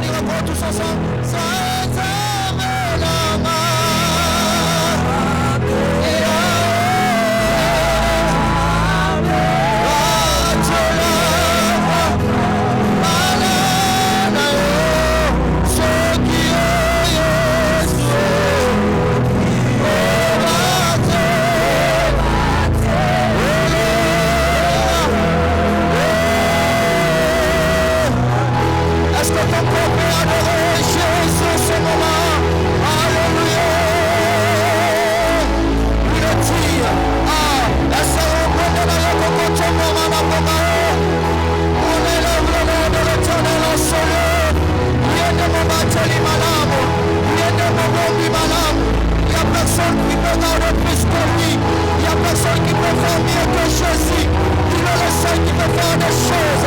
dire encore tous ensemble. Est-ce que ton corps peut adorer Jésus en ce moment? Alléluia. Il le dit. Est-ce qu'on est là pour qu'on tombe dans la bombe? On élève le nom de l'Éternel en ce lieu. Il y a des moments de l'Imalam. Il y a des moments du Malam. Il n'y a personne qui peut garder plus que lui. Il n'y a personne qui peut faire mieux que Jésus. Il est le seul qui peut faire des choses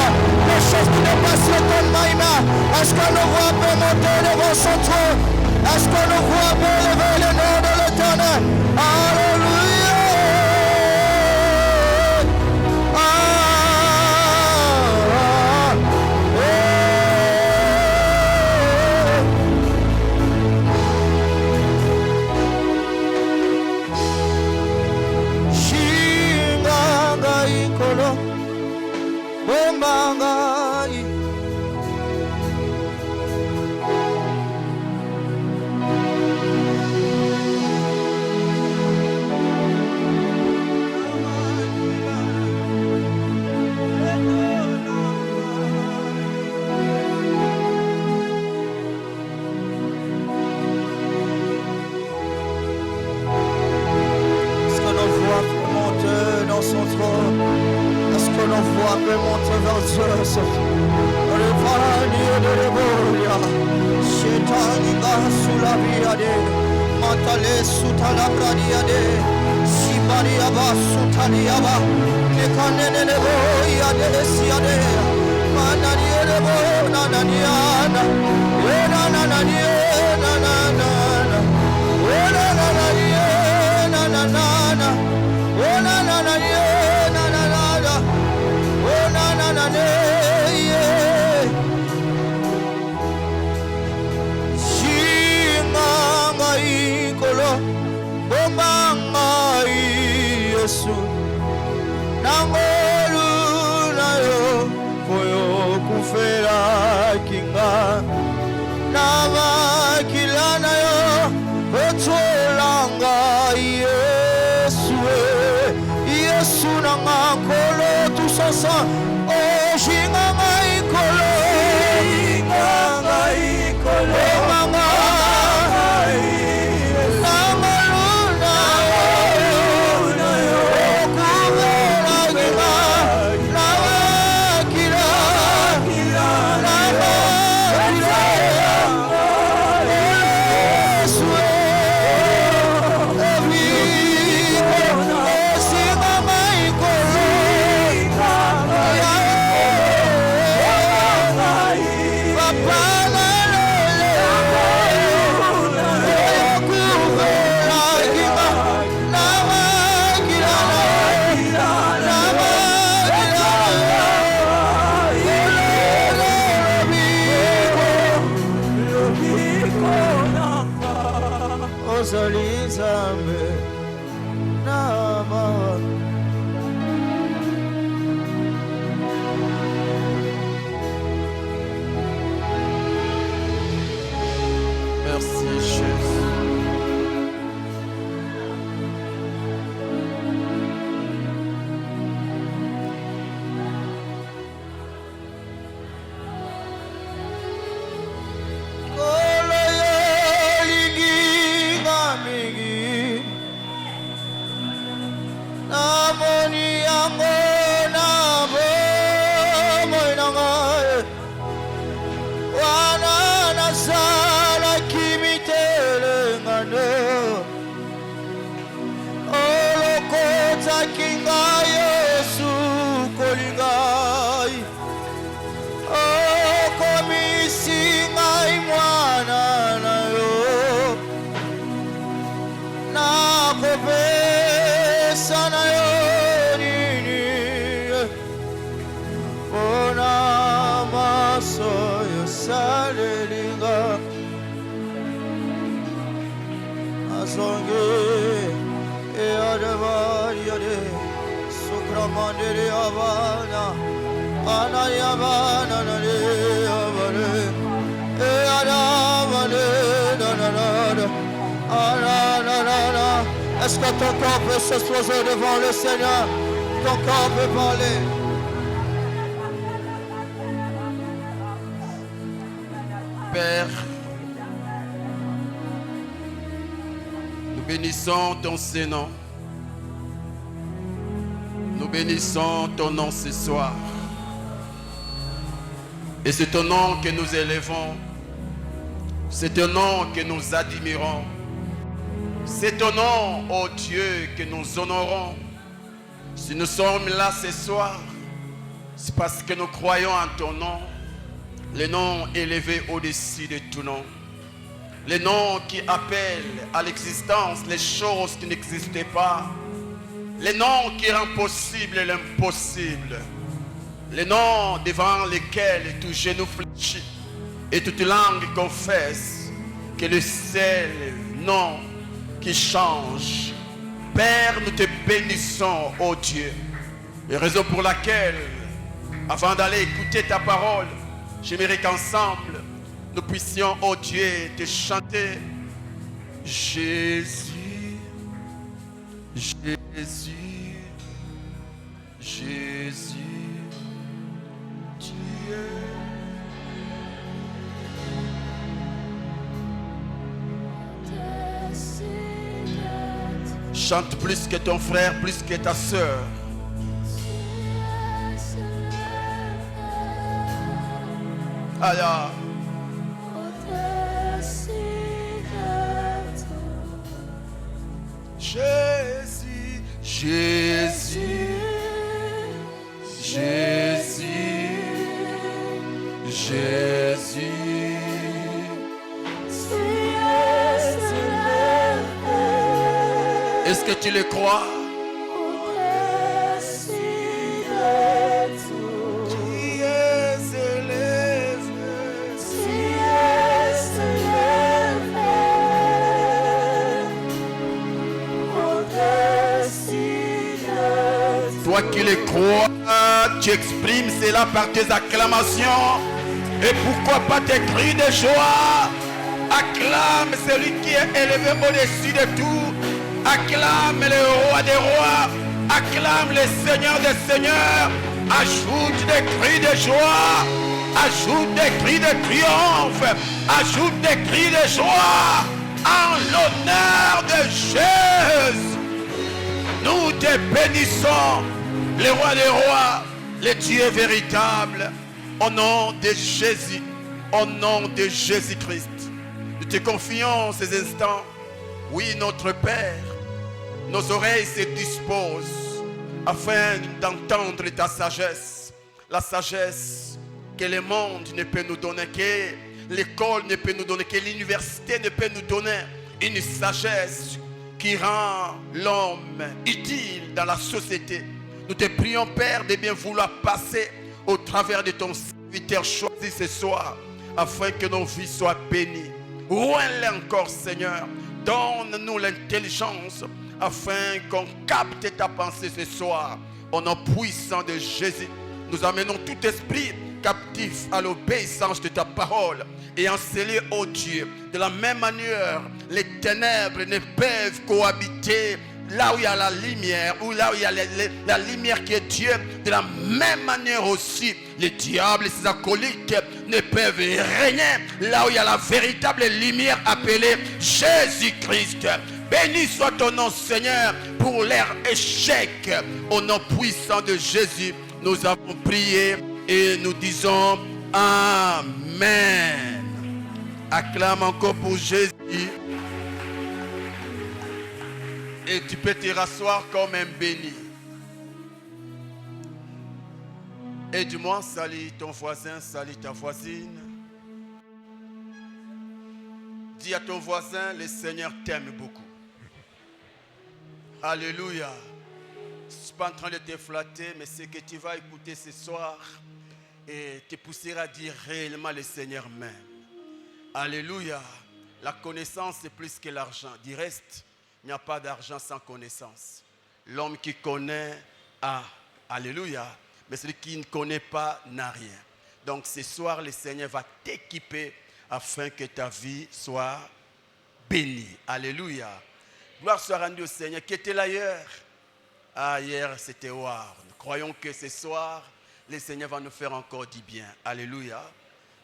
qui dépassent le temps de Maïma. Est-ce qu'on le voit peut monter devant son trône? Est-ce qu'on le voit peut lever le nom de l'Éternel? Alléluia. Shinganga ikolo bombangai Est-ce que l'on voit monter dans son trône? Est-ce que l'on voit monter vers Dieu? Revani de Rebolia, Shetaniga Sulabiade, Matale Sutalabradiade, Sibariaba Sutaliaba, Nekaneneboia de Siade, Manania de Bonaniana, Nanana, Yesu nangolu nayo koyo kufera kinga nabakila nayo otolanga Yesu Yesu nanga kolo tous ensemble oh shinganga ikolo mama Hallelujah. Asonge Eadavariade Sukramandere Avana Anayavana Avare Eadavane Nanada Ananana. Est-ce que ton corps peut s'exposer devant le Seigneur? Ton corps peut parler. Père, nous bénissons ton Saint-Nom. Nous bénissons ton nom ce soir. Et c'est ton nom que nous élevons. C'est ton nom que nous admirons. C'est ton nom, ô Dieu, que nous honorons. Si nous sommes là ce soir, c'est parce que nous croyons en ton nom. Le nom élevé au-dessus de tout nom. Le nom qui appelle à l'existence les choses qui n'existaient pas. Le nom qui rend possible l'impossible. Le nom devant lequel tout genou fléchit et toute langue confesse que le seul nom qui change. Père, nous te bénissons, ô Dieu. Et raison pour laquelle, avant d'aller écouter ta parole, j'aimerais qu'ensemble, nous puissions, ô Dieu, te chanter Jésus, Jésus, Jésus, Dieu. Chante plus que ton frère, plus que ta sœur. Alors, Jésus, Jésus, Jésus, Jésus. Est-ce que tu le crois? Toi qui le crois, tu exprimes cela par tes acclamations. Et pourquoi pas tes cris de joie? Acclame celui qui est élevé au-dessus de tout. Acclame le roi des rois. Acclame le Seigneur des seigneurs. Ajoute des cris de joie. Ajoute des cris de triomphe. Ajoute des cris de joie. En l'honneur de Jésus. Nous te bénissons, le roi des rois, le Dieu véritable, au nom de Jésus, au nom de Jésus-Christ. Nous te confions ces instants. Oui, notre Père, nos oreilles se disposent afin d'entendre ta sagesse. La sagesse que le monde ne peut nous donner, que l'école ne peut nous donner, que l'université ne peut nous donner. Une sagesse qui rend l'homme utile dans la société. Nous te prions, Père, de bien vouloir passer au travers de ton serviteur choisi ce soir, afin que nos vies soient bénies. Ouin-les encore, Seigneur. Donne-nous l'intelligence, afin qu'on capte ta pensée ce soir. Au nom puissant de Jésus, nous amenons tout esprit captif à l'obéissance de ta parole et enseigner, ô Dieu, de la même manière, les ténèbres ne peuvent cohabiter là où il y a la lumière, ou là où il y a la lumière qui est Dieu. De la même manière aussi, les diables et ses acolytes ne peuvent régner là où il y a la véritable lumière appelée Jésus-Christ. Béni soit ton nom, Seigneur, pour leur échec. Au nom puissant de Jésus, nous avons prié et nous disons Amen. Acclame encore pour Jésus. Et tu peux te rasseoir comme un béni. Et du moins, salut ton voisin, salut ta voisine. Dis à ton voisin, le Seigneur t'aime beaucoup. Alléluia. Je ne suis pas en train de te flatter, mais ce que tu vas écouter ce soir et te poussera à dire réellement le Seigneur m'aime. Alléluia. La connaissance, c'est plus que l'argent. Du reste, il n'y a pas d'argent sans connaissance. L'homme qui connaît a. Alléluia. Mais celui qui ne connaît pas n'a rien. Donc ce soir, le Seigneur va t'équiper afin que ta vie soit bénie. Alléluia. Gloire soit rendue au Seigneur. Qui était là hier? Ah, hier, c'était wow. Nous croyons que ce soir, le Seigneur va nous faire encore du bien. Alléluia.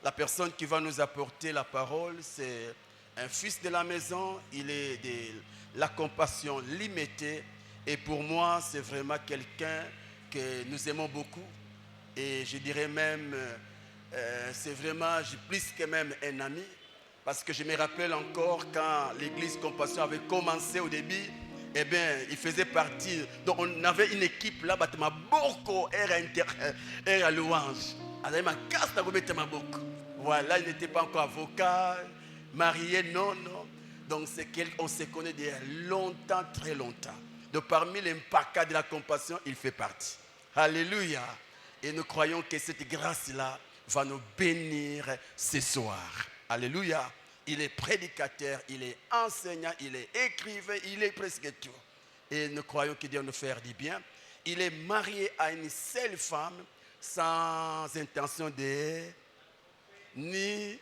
La personne qui va nous apporter la parole, c'est un fils de la maison. Il est de la compassion limitée. Et pour moi, c'est vraiment quelqu'un que nous aimons beaucoup. Et je dirais même, c'est vraiment plus que même un ami. Parce que je me rappelle encore quand l'église Compassion avait commencé au début, eh bien, il faisait partie. Donc, on avait une équipe là, Batema Boko, era louange. Voilà, il n'était pas encore avocat, marié, non. Donc, c'est qu'on se connaît depuis longtemps, très longtemps. Donc, parmi les mpaka de la compassion, il fait partie. Alléluia. Et nous croyons que cette grâce-là va nous bénir ce soir. Alléluia. Il est prédicateur, il est enseignant, il est écrivain, il est presque tout. Et nous croyons qu'il Dieu nous faire du bien. Il est marié à une seule femme sans intention de ni.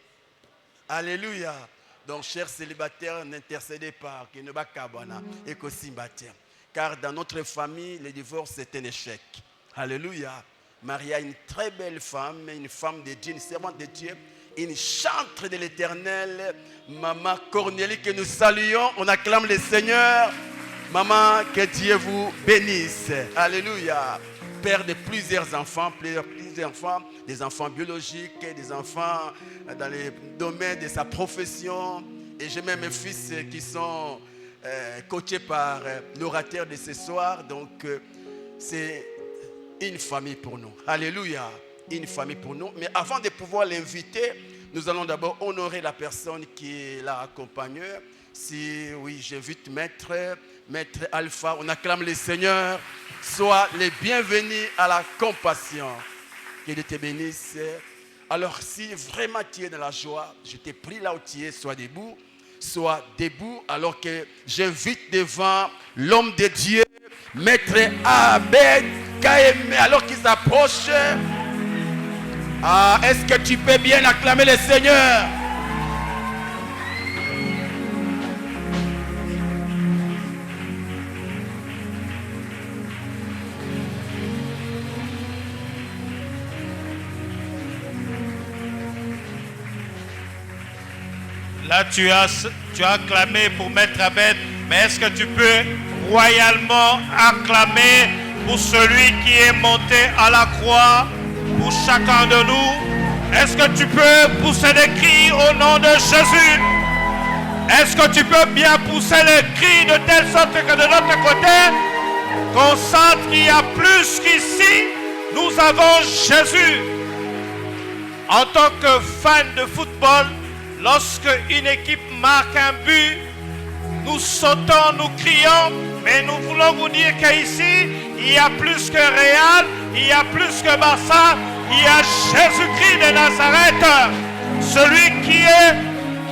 Alléluia. Donc, chers célibataires, n'intercédez pas, que ne va cabana et que célibataire. Car dans notre famille, le divorce c'est un échec. Alléluia. Marié à une très belle femme, une femme de Dieu, une servante de Dieu, une chantre de l'Éternel, Maman Cornélie, que nous saluons. On acclame le Seigneur. Maman, que Dieu vous bénisse. Alléluia. Père de plusieurs enfants, des enfants biologiques, des enfants dans les domaines de sa profession. Et j'ai même mes fils qui sont coachés par l'orateur de ce soir. Donc, c'est une famille pour nous. Alléluia. Une famille pour nous. Mais avant de pouvoir l'inviter, nous allons d'abord honorer la personne qui l'a accompagné. Si oui, j'invite Maître Alpha, on acclame le Seigneur. Sois les bienvenus à la compassion. Que Dieu te bénisse. Alors si vraiment tu es dans la joie, je te prie là où tu es, sois debout. Sois debout alors que j'invite devant l'homme de Dieu, Maître Abed Kaeme, alors qu'il s'approche. Ah, est-ce que tu peux bien acclamer le Seigneur? Là, tu as acclamé pour Maître Abed, mais est-ce que tu peux royalement acclamer pour celui qui est monté à la croix pour chacun de nous? Est-ce que tu peux pousser des cris au nom de Jésus? Est-ce que tu peux bien pousser les cris de telle sorte que de notre côté, qu'on sente qu'il y a plus qu'ici, nous avons Jésus. En tant que fan de football, lorsque une équipe marque un but, nous sautons, nous crions, mais nous voulons vous dire qu'ici, il y a plus que Real, il y a plus que Barça, il y a Jésus-Christ de Nazareth, celui qui est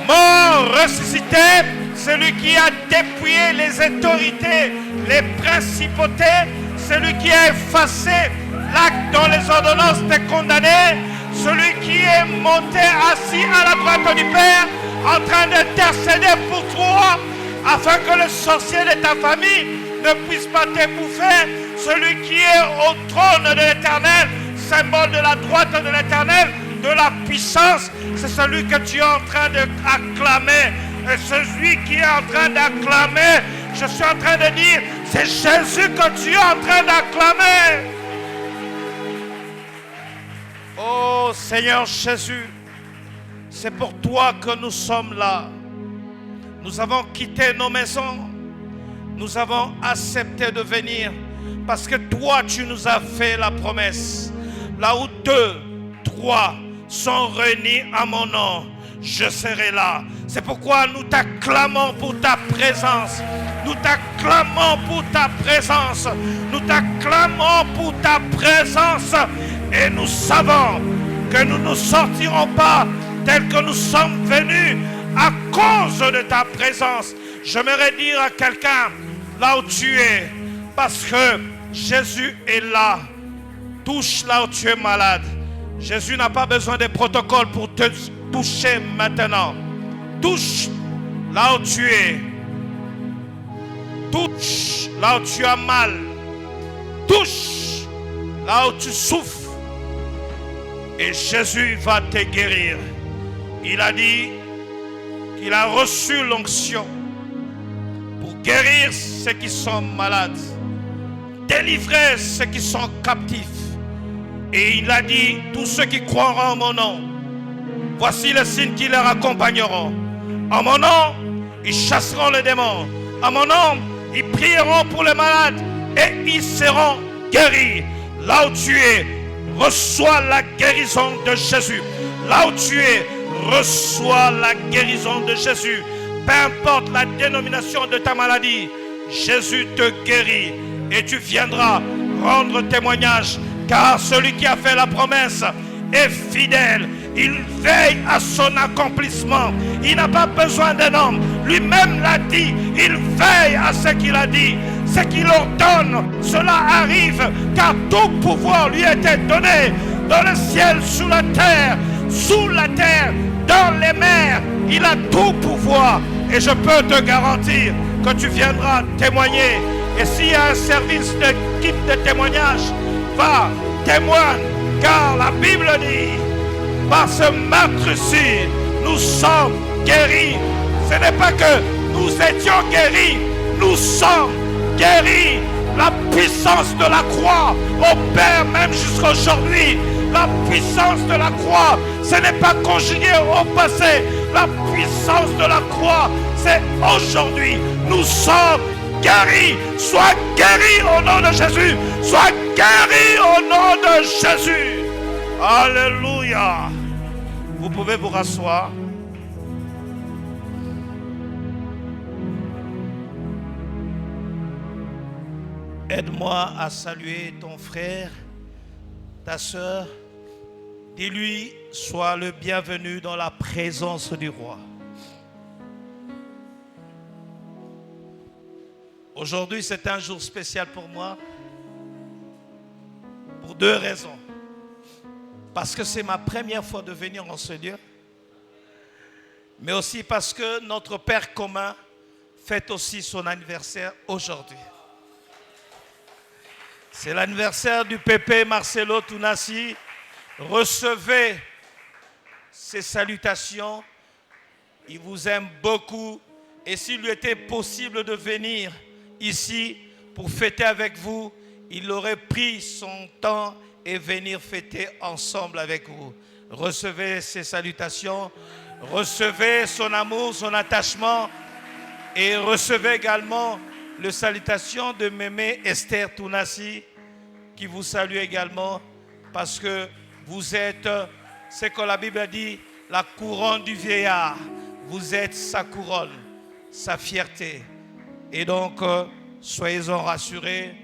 mort, ressuscité, celui qui a dépouillé les autorités, les principautés, celui qui a effacé l'acte dont les ordonnances étaient condamnées, celui qui est monté assis à la droite du Père, en train d'intercéder pour toi, afin que le sorcier de ta famille ne puisse pas t'ébouffer, celui qui est au trône de l'Éternel, symbole de la droite de l'Éternel, de la puissance, c'est celui que tu es en train d'acclamer. Et celui qui est en train d'acclamer, je suis en train de dire, c'est Jésus que tu es en train d'acclamer. Oh Seigneur Jésus, c'est pour toi que nous sommes là. Nous avons quitté nos maisons, nous avons accepté de venir parce que toi tu nous as fait la promesse. Là où 2, 3 sont réunis à mon nom, je serai là. C'est pourquoi nous t'acclamons pour ta présence. Nous t'acclamons pour ta présence. Nous t'acclamons pour ta présence. Et nous savons que nous ne sortirons pas tel que nous sommes venus à cause de ta présence. J'aimerais dire à quelqu'un, là où tu es, parce que Jésus est là. Touche là où tu es malade. Jésus n'a pas besoin de protocole pour te toucher maintenant. Touche là où tu es. Touche là où tu as mal. Touche là où tu souffres. Et Jésus va te guérir. Il a dit qu'il a reçu l'onction pour guérir ceux qui sont malades, délivrer ceux qui sont captifs. Et il a dit, tous ceux qui croiront en mon nom, voici les signes qui leur accompagneront. En mon nom, ils chasseront les démons. En mon nom, ils prieront pour les malades et ils seront guéris. Là où tu es, reçois la guérison de Jésus. Là où tu es, reçois la guérison de Jésus. Peu importe la dénomination de ta maladie, Jésus te guérit et tu viendras rendre témoignage, car celui qui a fait la promesse est fidèle. Il veille à son accomplissement. Il n'a pas besoin d'un homme. Lui-même l'a dit. Il veille à ce qu'il a dit. Ce qu'il ordonne, cela arrive, car tout pouvoir lui était donné dans le ciel, sous la terre, dans les mers. Il a tout pouvoir. Et je peux te garantir que tu viendras témoigner. Et s'il y a un service de kit de témoignage, va, témoigne, car la Bible dit, par ce meurtre-ci, nous sommes guéris. Ce n'est pas que nous étions guéris, nous sommes guéris. La puissance de la croix opère même jusqu'à aujourd'hui. La puissance de la croix, ce n'est pas conjugué au passé. La puissance de la croix, c'est aujourd'hui. Nous sommes guéris. Sois guéri au nom de Jésus. Sois guéri au nom de Jésus. Alléluia. Vous pouvez vous rasseoir. Aide-moi à saluer ton frère, ta soeur. Dis-lui, sois le bienvenu dans la présence du roi. Aujourd'hui, c'est un jour spécial pour moi, pour deux raisons. Parce que c'est ma première fois de venir en ce lieu, mais aussi parce que notre Père commun fête aussi son anniversaire aujourd'hui. C'est l'anniversaire du pépé Marcelo Tounassi. Recevez ses salutations. Il vous aime beaucoup. Et s'il lui était possible de venir ici pour fêter avec vous, il aurait pris son temps et venir fêter ensemble avec vous. Recevez ses salutations. Recevez son amour, son attachement. Et recevez également les salutations de Mémé Esther Tounassi, qui vous salue également, parce que vous êtes, c'est que la Bible dit, la couronne du vieillard. Vous êtes sa couronne, sa fierté. Et donc, soyez-en rassurés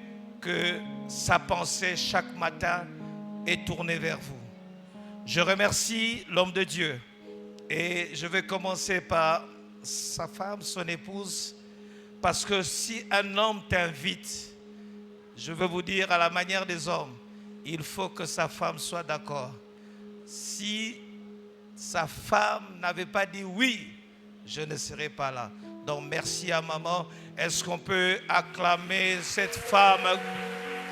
que sa pensée chaque matin est tournée vers vous. Je remercie l'homme de Dieu. Et je vais commencer par sa femme, son épouse, parce que si un homme t'invite, je veux vous dire à la manière des hommes, il faut que sa femme soit d'accord. Si sa femme n'avait pas dit oui, je ne serais pas là. Donc merci à maman. Est-ce qu'on peut acclamer cette femme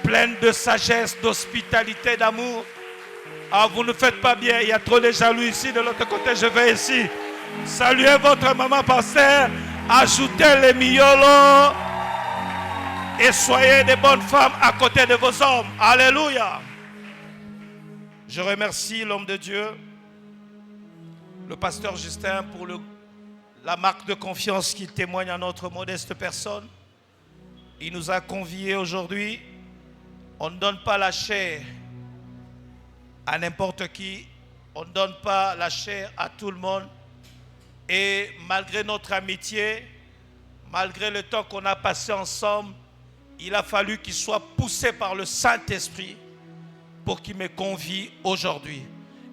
pleine de sagesse, d'hospitalité, d'amour? Ah, vous ne faites pas bien, il y a trop de jaloux ici. De l'autre côté, je vais ici. Saluez votre maman, pasteur. Ajoutez les miolos. Et soyez des bonnes femmes à côté de vos hommes. Alléluia. Je remercie l'homme de Dieu, le pasteur Justin, pour la marque de confiance qu'il témoigne à notre modeste personne. Il nous a conviés aujourd'hui. On ne donne pas la chair à n'importe qui. On ne donne pas la chair à tout le monde. Et malgré notre amitié, malgré le temps qu'on a passé ensemble, il a fallu qu'il soit poussé par le Saint-Esprit pour qu'il me convie aujourd'hui.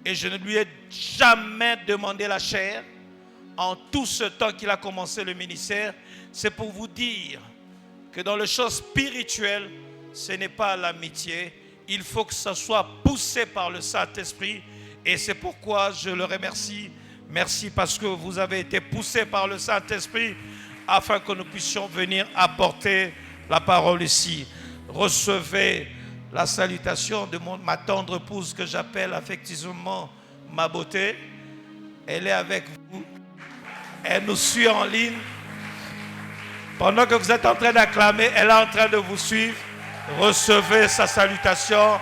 et je ne lui ai jamais demandé la chair en tout ce temps qu'il a commencé le ministère. C'est pour vous dire que dans les choses spirituelles, ce n'est pas l'amitié. Il faut que ça soit poussé par le Saint-Esprit. Et c'est pourquoi je le remercie. Merci parce que vous avez été poussé par le Saint-Esprit afin que nous puissions venir apporter la parole ici. Recevez la salutation de ma tendre épouse que j'appelle affectueusement ma beauté. Elle est avec vous. Elle nous suit en ligne. Pendant que vous êtes en train d'acclamer, elle est en train de vous suivre. Recevez sa salutation,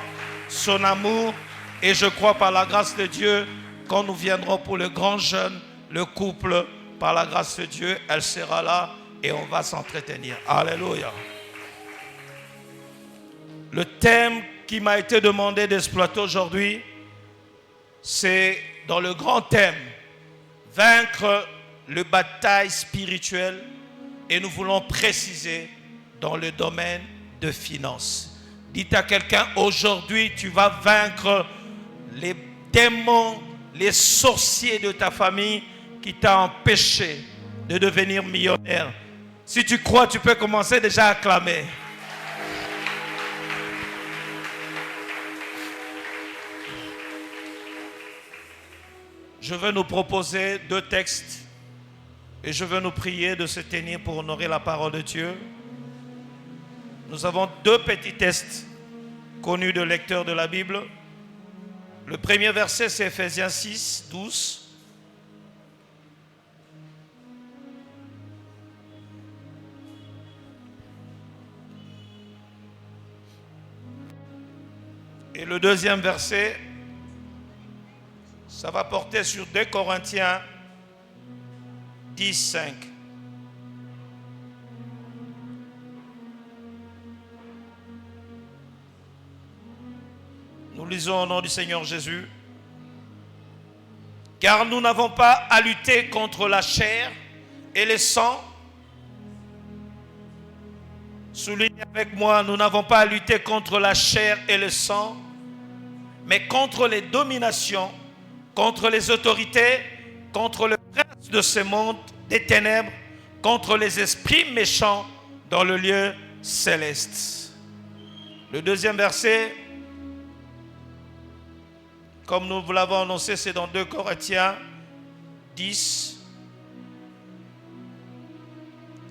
son amour. Et je crois par la grâce de Dieu, quand nous viendrons pour le grand jeûne, le couple, par la grâce de Dieu, elle sera là et on va s'entretenir. Alléluia. Le thème qui m'a été demandé d'exploiter aujourd'hui, c'est dans le grand thème, vaincre le bataille spirituelle, et nous voulons préciser dans le domaine de finances. Dites à quelqu'un, aujourd'hui tu vas vaincre les démons, les sorciers de ta famille qui t'ont empêché de devenir millionnaire. Si tu crois, tu peux commencer déjà à acclamer. Je veux nous proposer 2 textes et je veux nous prier de se tenir pour honorer la parole de Dieu. Nous avons 2 petits textes connus de lecteurs de la Bible. Le premier verset, c'est Ephésiens 6, 12. Et le deuxième verset, ça va porter sur 2 Corinthiens 10, 5. Nous lisons au nom du Seigneur Jésus. Car nous n'avons pas à lutter contre la chair et le sang. Soulignez avec moi, nous n'avons pas à lutter contre la chair et le sang, mais contre les dominations, contre les autorités, contre le prince de ce monde des ténèbres, contre les esprits méchants dans le lieu céleste. Le deuxième verset, comme nous vous l'avons annoncé, c'est dans 2 Corinthiens 10,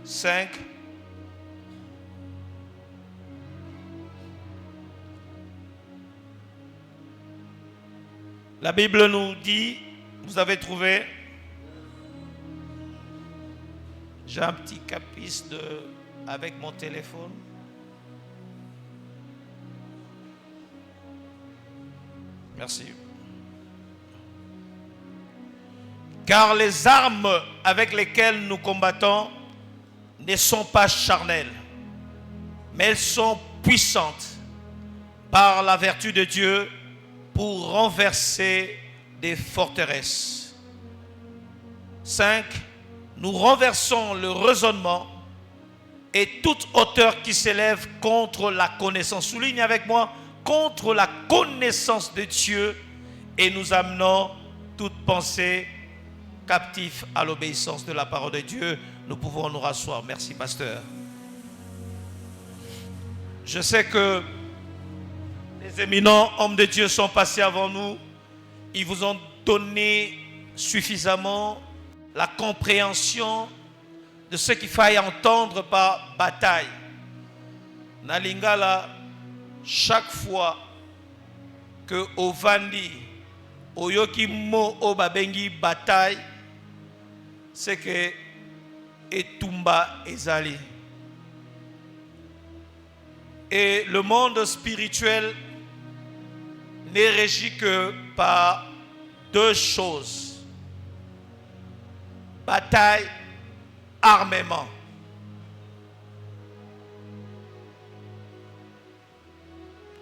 5. La Bible nous dit, vous avez trouvé, j'ai un petit caprice avec mon téléphone. Merci. Car les armes avec lesquelles nous combattons ne sont pas charnelles, mais elles sont puissantes par la vertu de Dieu pour renverser des forteresses. 5. Nous renversons le raisonnement et toute hauteur qui s'élève contre la connaissance. Souligne avec moi, contre la connaissance de Dieu, et nous amenons toute pensée captive à l'obéissance de la parole de Dieu. Nous pouvons nous rasseoir. Merci, pasteur. Je sais que les éminents hommes de Dieu sont passés avant nous. Ils vous ont donné suffisamment la compréhension de ce qu'il faille entendre par bataille. Nalingala, chaque fois que Ovandi, Oyoki Mo Obabengi bataille, c'est que Etumba Ezali. Et le monde spirituel n'est régi que par 2 choses. Bataille, armement.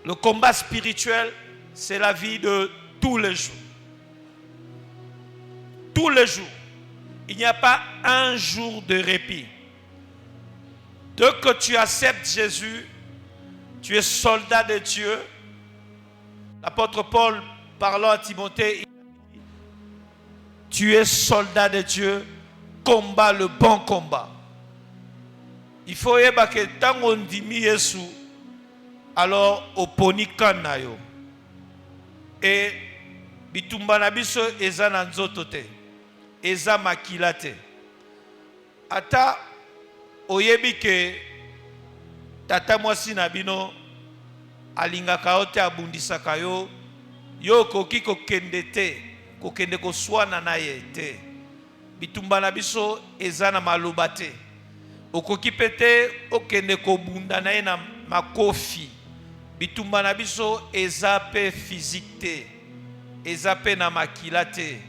Le combat spirituel, c'est la vie de tous les jours. Tous les jours. Il n'y a pas un jour de répit. Dès que tu acceptes Jésus, tu es soldat de Dieu. L'apôtre Paul parlant à Timothée, tu es soldat de Dieu, combat le bon combat. Il faut que tant on dit Yesu, alors oponi kana yo. Et bitumba na biso eza na nzoto te, eza makila te. Ata oyebi ke tata mwasi na bino alingaka yo te abundisaka yo, yo koki kokende te, kokende koswana na ye te. Bitumba na biso eza na maloba te. Okoki pete okende kobunda na ye na makofi. Bitumba na biso eza pe physique te, eza pe na makila te.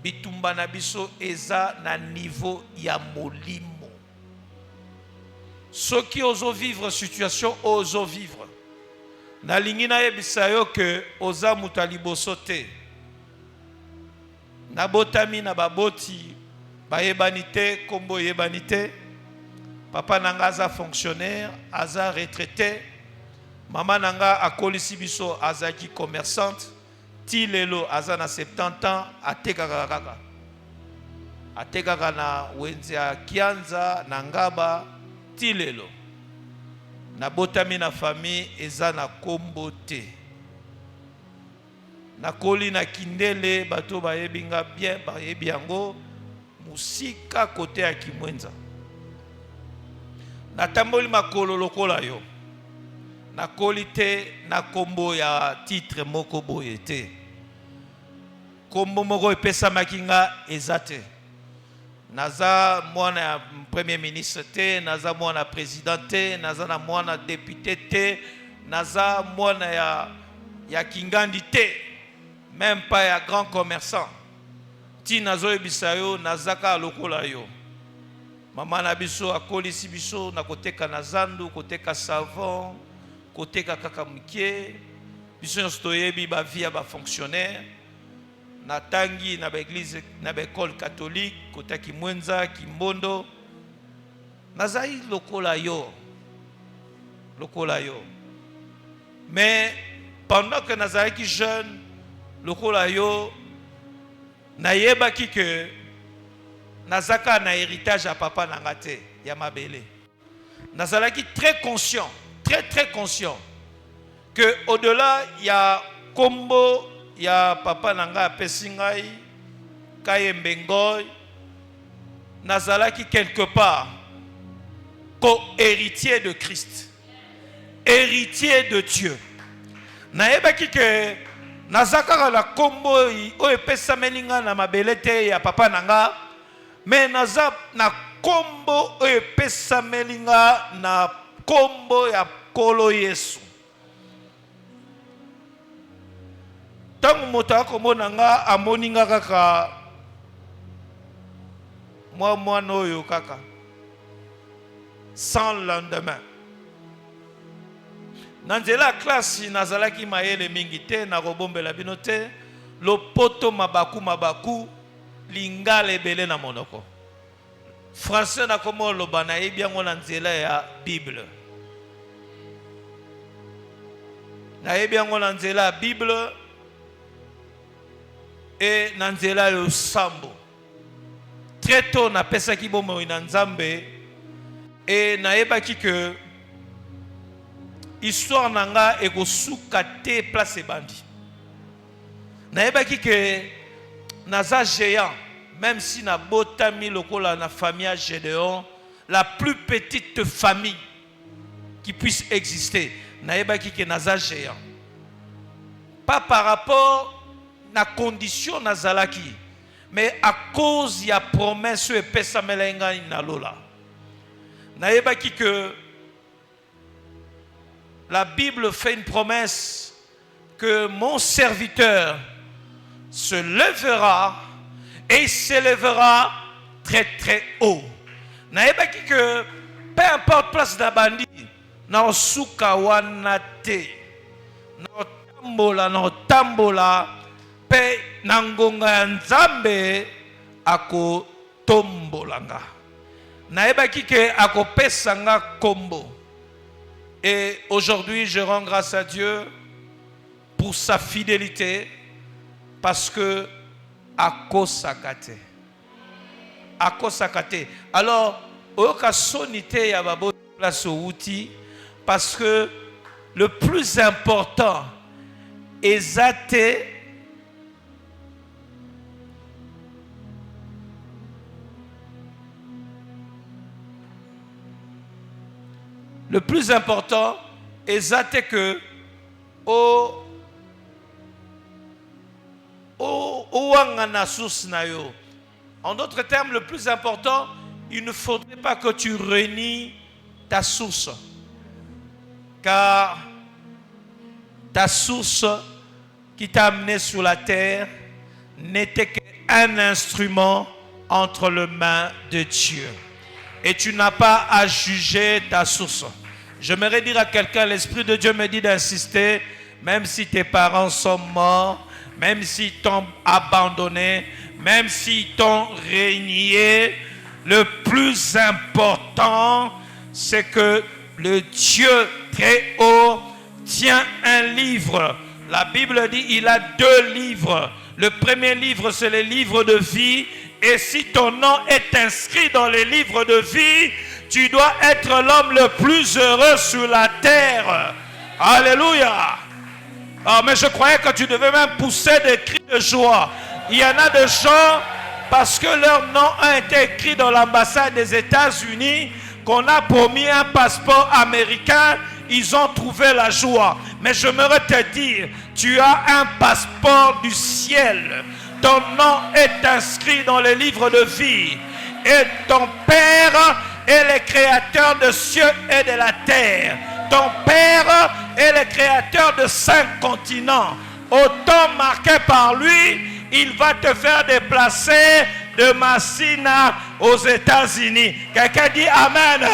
Bitumba na biso eza na niveau ya molimo. Soki ozo vivre situation ozo vivre, na lingi na yebisa yo ke oza muta liboso te. Na botami na baboti bayebani te, kombo yebani te. Papa nanga aza fonctionnaire, aza retraité. Maman nanga akolisi biso azaki commerçante. Ti lelo aza na 70 ans, atekaka kaka. Atekaka na wenze ya Kianza, na Ngaba, ti lelo. Na botami na famille eza na kombo te. Na koli na kindele bato bayebinga bien, bayebi yango musika kote ya Kimwenza. Na tamboli makolo lokola yo. Na kolite na kombo ya titre moko boye te. Kombo moko epesa makinga ezate. Naza mwana ya premier ministre te, naza mwana président te, naza na mwana député te, naza mwana ya kingandi te, même pas ya grand commerçant. Ti nazo ebisa yo nazaka lokola yo. Mama na biso akolisi biso na koteka na zandu, koteka savon, koteka kaka mukie. Biso nyonso yebi ba via ba fonctionnaire. Na tangi na ba église na ba école catholique, kota Kimwenza, Kimbondo. Nazai lokola yo. Lokola yo. Mais pendant que nazaki jeune, lokola yo, nayebaki que nazaka na héritage à papa nangate ya mabele. Nazalaki très conscient, très conscient que au-delà il y a kombo ya papa nanga pesingai kayembengoy, nazalaki quelque part co-héritier de Christ, héritier de Dieu. Naebaki que nazaka la kombo o epesa melinga na mabele te ya papa nanga. Mais naza na kombo epesa melinga na kombo ya kolo Yesu. Tangu moto akomona nga amoninga kaka mwana oyo kaka sans lendemain. Nanzela klasi nazalaki mayele mingi te na kobombela bino te, lopoto mabaku lingala ebele na monoko. Français na komo loba na yebi yango na nzela ya Bible. Na yebi yango na nzela ya Bible et na nzela ya sambo. Très tôt na pesa ki bomo ina nzambe et na yebaki que histoire nanga ekosuka te place ebandi. Na yebaki que naza géant, même si na botami lokola na famille Gédéon, la plus petite famille qui puisse exister, na yebaki que naza géant. Pas par rapport na condition nazalaki, mais à cause ya promesse et pesa melenga na lola. Na yebaki que la Bible fait une promesse que mon serviteur se lèvera et s'élèvera très haut. Naebaki que peu importe place d'abandi, na osuka wana te, na tambola, pe nangonga ya nzambe ako tombolanga. Naebaki que ako pesanga kombo. Et aujourd'hui je rends grâce à Dieu pour sa fidélité, parce que akosakate. Akosakate. Alors, oka sonité ya babo place outil parce que le plus important ezate le plus important ezate que en d'autres termes, le plus important, il ne faudrait pas que tu réunis ta source. Car ta source qui t'a amené sur la terre n'était qu'un instrument entre les mains de Dieu. Et tu n'as pas à juger ta source. J'aimerais dire à quelqu'un, l'Esprit de Dieu me dit d'insister, même si tes parents sont morts, même s'ils t'ont abandonné, même s'ils t'ont régné, le plus important, c'est que le Dieu très haut tient un livre. La Bible dit il a 2 livres. Le premier livre, c'est le livre de vie. Et si ton nom est inscrit dans les livres de vie, tu dois être l'homme le plus heureux sur la terre. Alléluia. Ah, mais je croyais que tu devais même pousser des cris de joie. Il y en a des gens, parce que leur nom a été écrit dans l'ambassade des États-Unis, qu'on a promis un passeport américain, ils ont trouvé la joie. Mais j'aimerais te dire, tu as un passeport du ciel. Ton nom est inscrit dans le livre de vie. Et ton Père est le créateur de cieux et de la terre. Ton Père est le créateur de 5 continents. Au temps marqué par lui, il va te faire déplacer de Massina aux États-Unis. Quelqu'un dit Amen.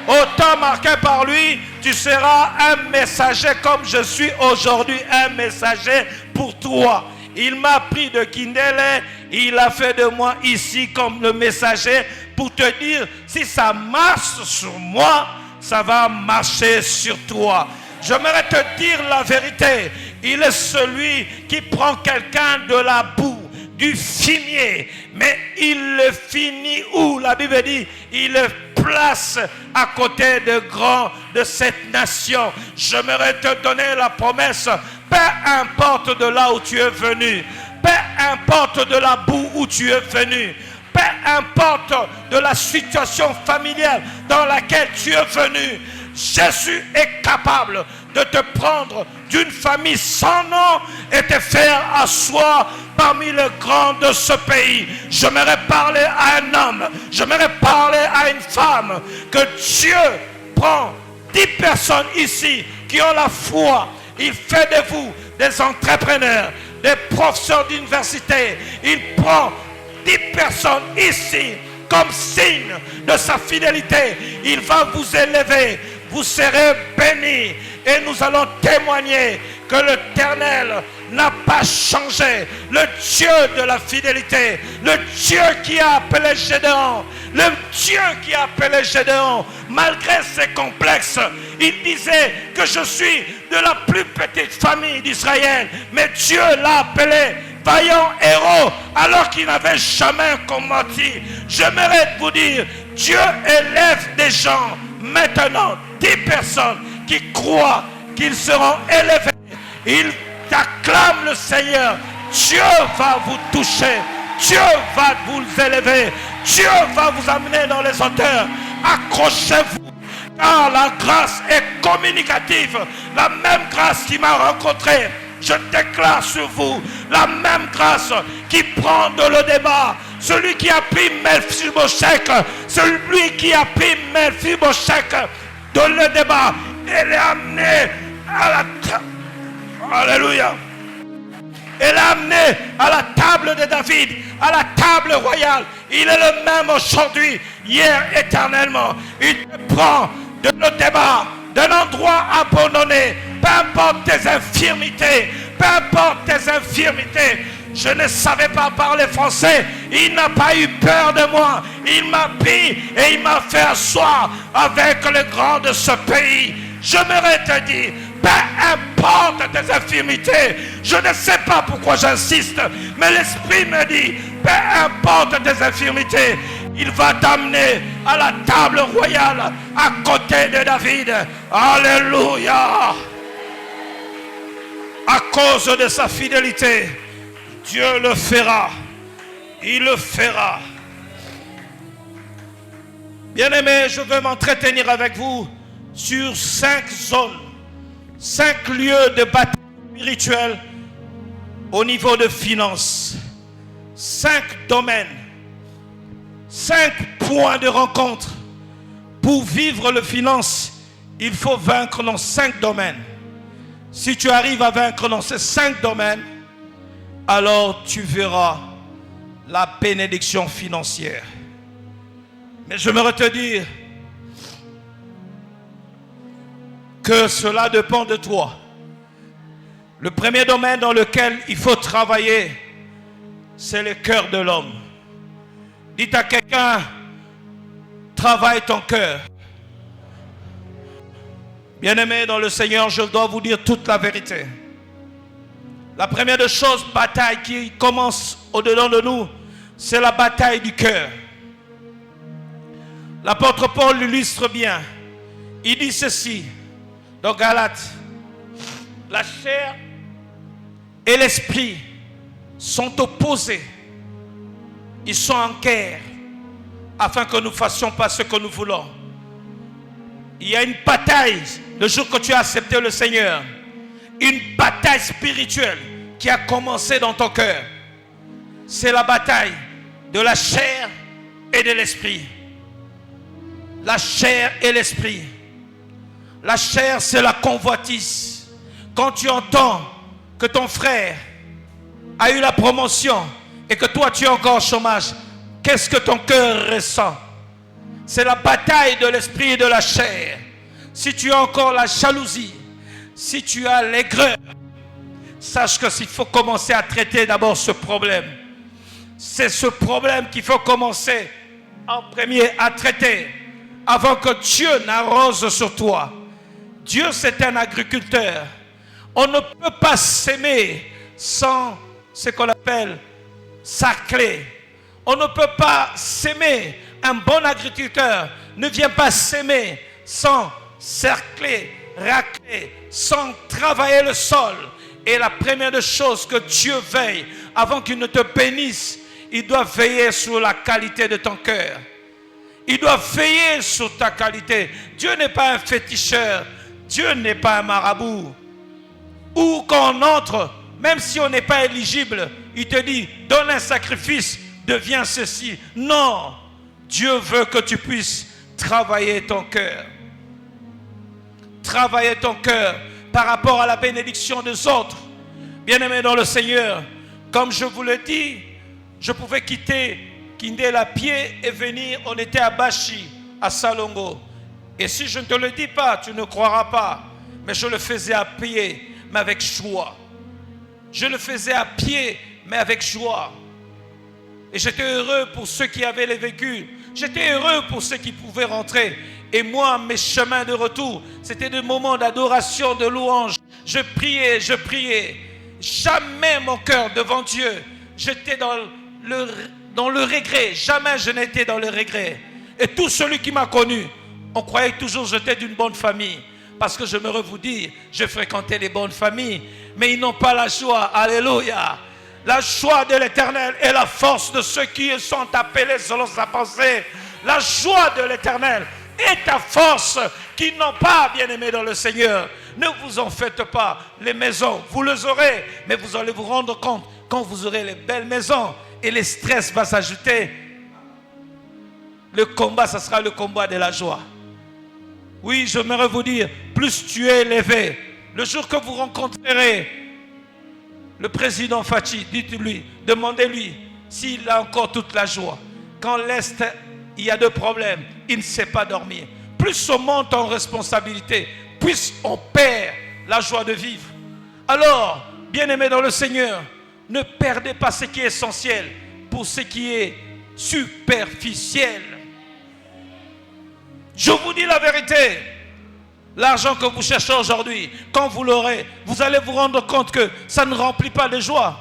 Au temps marqué par lui, tu seras un messager comme je suis aujourd'hui un messager pour toi. Il m'a pris de Kindele, il a fait de moi ici comme le messager pour te dire, si ça marche sur moi, ça va marcher sur toi. J'aimerais te dire la vérité. Il est celui qui prend quelqu'un de la boue, du fumier, mais il le finit où? La Bible dit, il le place à côté de grands de cette nation. J'aimerais te donner la promesse, peu importe de là où tu es venu, peu importe de la boue où tu es venu, peu importe de la situation familiale dans laquelle tu es venu, Jésus est capable de te prendre d'une famille sans nom et te faire asseoir parmi les grands de ce pays. J'aimerais parler à un homme, j'aimerais parler à une femme, que Dieu prend 10 personnes ici qui ont la foi. Il fait de vous des entrepreneurs, des professeurs d'université. Il prend 10 personnes ici comme signe de sa fidélité. Il va vous élever. Vous serez bénis et nous allons témoigner que l'Éternel n'a pas changé. Le Dieu de la fidélité, le Dieu qui a appelé Gédéon, le Dieu qui a appelé Gédéon, malgré ses complexes, il disait que je suis de la plus petite famille d'Israël, mais Dieu l'a appelé vaillant héros alors qu'il n'avait jamais combattu. J'aimerais vous dire, Dieu élève des gens maintenant, 10 personnes qui croient qu'ils seront élevés. Ils acclament le Seigneur. Dieu va vous toucher. Dieu va vous élever. Dieu va vous amener dans les hauteurs. Accrochez-vous, car la grâce est communicative. La même grâce qui m'a rencontré, je déclare sur vous la même grâce qui prend de le débat. Celui qui a pris Mephibosheth, celui qui a pris Mephibosheth de le débat, elle est amenée à la table. Alléluia. Elle est amenée à la table de David, à la table royale. Il est le même aujourd'hui, hier, éternellement. Il te prend de le débat, d'un endroit abandonné. Peu importe tes infirmités, peu importe tes infirmités. Je ne savais pas parler français. Il n'a pas eu peur de moi. Il m'a pris et il m'a fait asseoir avec les grands de ce pays. J'aimerais te dire, peu Peu importe tes infirmités, je ne sais pas pourquoi j'insiste, mais l'Esprit me dit, peu importe tes infirmités, il va t'amener à la table royale à côté de David. Alléluia. À cause de sa fidélité, Dieu le fera. Il le fera. Bien-aimés, je veux m'entretenir avec vous sur 5 zones, 5 lieux de bataille spirituelle au niveau de finances, 5 domaines, 5 points de rencontre. Pour vivre le finance, il faut vaincre dans 5 domaines. Si tu arrives à vaincre dans ces 5 domaines, alors tu verras la bénédiction financière. Mais j'aimerais te dire que cela dépend de toi. Le premier domaine dans lequel il faut travailler, c'est le cœur de l'homme. Dites à quelqu'un, travaille ton cœur. Bien-aimés dans le Seigneur, je dois vous dire toute la vérité. La première des choses, bataille qui commence au-dedans de nous, c'est la bataille du cœur. L'apôtre Paul l'illustre bien. Il dit ceci dans Galates. La chair et l'esprit sont opposés. Ils sont en guerre afin que nous ne fassions pas ce que nous voulons. Il y a une bataille le jour que tu as accepté le Seigneur. Une bataille spirituelle qui a commencé dans ton cœur. C'est la bataille de la chair et de l'esprit. La chair et l'esprit. La chair, c'est la convoitise. Quand tu entends que ton frère a eu la promotion et que toi tu es encore au chômage, qu'est-ce que ton cœur ressent? C'est la bataille de l'esprit et de la chair. Si tu as encore la jalousie, si tu as l'aigreur, sache que s'il faut commencer à traiter d'abord ce problème. C'est ce problème qu'il faut commencer en premier à traiter avant que Dieu n'arrose sur toi. Dieu, c'est un agriculteur. On ne peut pas s'aimer sans ce qu'on appelle sacler. On ne peut pas s'aimer. Un bon agriculteur ne vient pas s'aimer sans cercler, racler, sans travailler le sol. Et la première des choses que Dieu veille, avant qu'il ne te bénisse, il doit veiller sur la qualité de ton cœur. Il doit veiller sur ta qualité. Dieu n'est pas un féticheur. Dieu n'est pas un marabout. Ou quand on entre, même si on n'est pas éligible, il te dit, donne un sacrifice, deviens ceci. Non, Dieu veut que tu puisses travailler ton cœur. Travailler ton cœur par rapport à la bénédiction des autres. Bien-aimés dans le Seigneur, comme je vous le dis, je pouvais quitter Kindé la pied et venir, on était à Bashi, à Salongo. Et si je ne te le dis pas, tu ne croiras pas. Mais je le faisais à pied, mais avec joie. Je le faisais à pied, mais avec joie. Et j'étais heureux pour ceux qui avaient les véhicules. J'étais heureux pour ceux qui pouvaient rentrer. Et moi, mes chemins de retour, c'était des moments d'adoration, de louange. Je priais, je priais. Jamais mon cœur devant Dieu, j'étais dans le regret. Jamais je n'étais dans le regret. Et tout celui qui m'a connu, on croyait toujours que j'étais d'une bonne famille. Parce que j'aimerais vous dire, je fréquentais les bonnes familles, mais ils n'ont pas la joie. Alléluia. La joie de l'Éternel est la force de ceux qui sont appelés selon sa pensée. La joie de l'Éternel est ta force, qui n'ont pas, bien-aimés dans le Seigneur. Ne vous en faites pas. Les maisons, vous les aurez, mais vous allez vous rendre compte, quand vous aurez les belles maisons, et le stress va s'ajouter, le combat, ça sera le combat de la joie. Oui, j'aimerais vous dire, plus tu es élevé, le jour que vous rencontrerez le président Fachi, dites-lui, demandez-lui s'il a encore toute la joie. Quand l'Est, il y a deux problèmes, il ne sait pas dormir. Plus on monte en responsabilité, plus on perd la joie de vivre. Alors, bien-aimés dans le Seigneur, ne perdez pas ce qui est essentiel pour ce qui est superficiel. Je vous dis la vérité. L'argent que vous cherchez aujourd'hui, quand vous l'aurez, vous allez vous rendre compte que ça ne remplit pas de joie.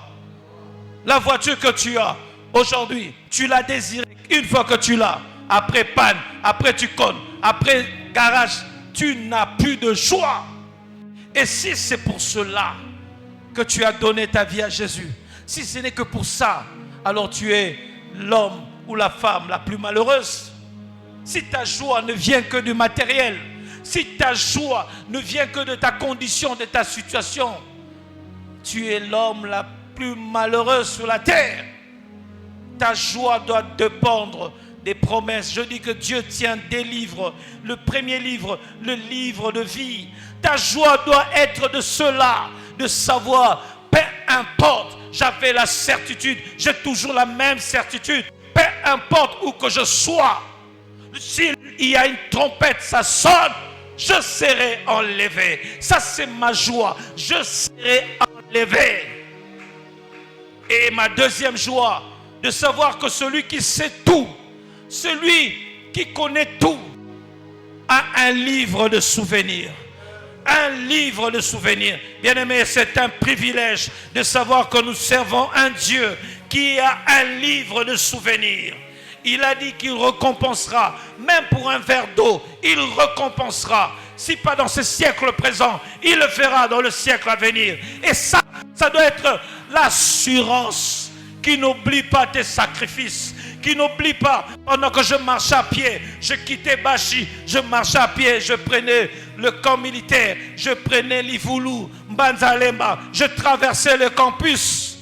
La voiture que tu as aujourd'hui, tu l'as désirée. Une fois que tu l'as, après panne, après tu connes, après garage, tu n'as plus de joie. Et si c'est pour cela que tu as donné ta vie à Jésus, si ce n'est que pour ça, alors tu es l'homme ou la femme la plus malheureuse. Si ta joie ne vient que du matériel, si ta joie ne vient que de ta condition, de ta situation, tu es l'homme la plus malheureuse sur la terre. Ta joie doit dépendre des promesses. Je dis que Dieu tient des livres. Le premier livre, le livre de vie. Ta joie doit être de cela, de savoir, peu importe, j'avais la certitude, j'ai toujours la même certitude, peu importe où que je sois, s'il y a une trompette, ça sonne, je serai enlevé. Ça c'est ma joie, je serai enlevé. Et ma deuxième joie, de savoir que celui qui sait tout, celui qui connaît tout, a un livre de souvenirs. Un livre de souvenirs. Bien-aimé, c'est un privilège de savoir que nous servons un Dieu qui a un livre de souvenirs. Il a dit qu'il récompensera, même pour un verre d'eau, il récompensera. Si pas dans ce siècle présent, il le fera dans le siècle à venir. Et ça doit être l'assurance qui n'oublie pas tes sacrifices, qui n'oublie pas, pendant que je marchais à pied, je quittais Bachi, je marchais à pied, je prenais le camp militaire, je prenais Livoulou, Mbanzalemba, je traversais le campus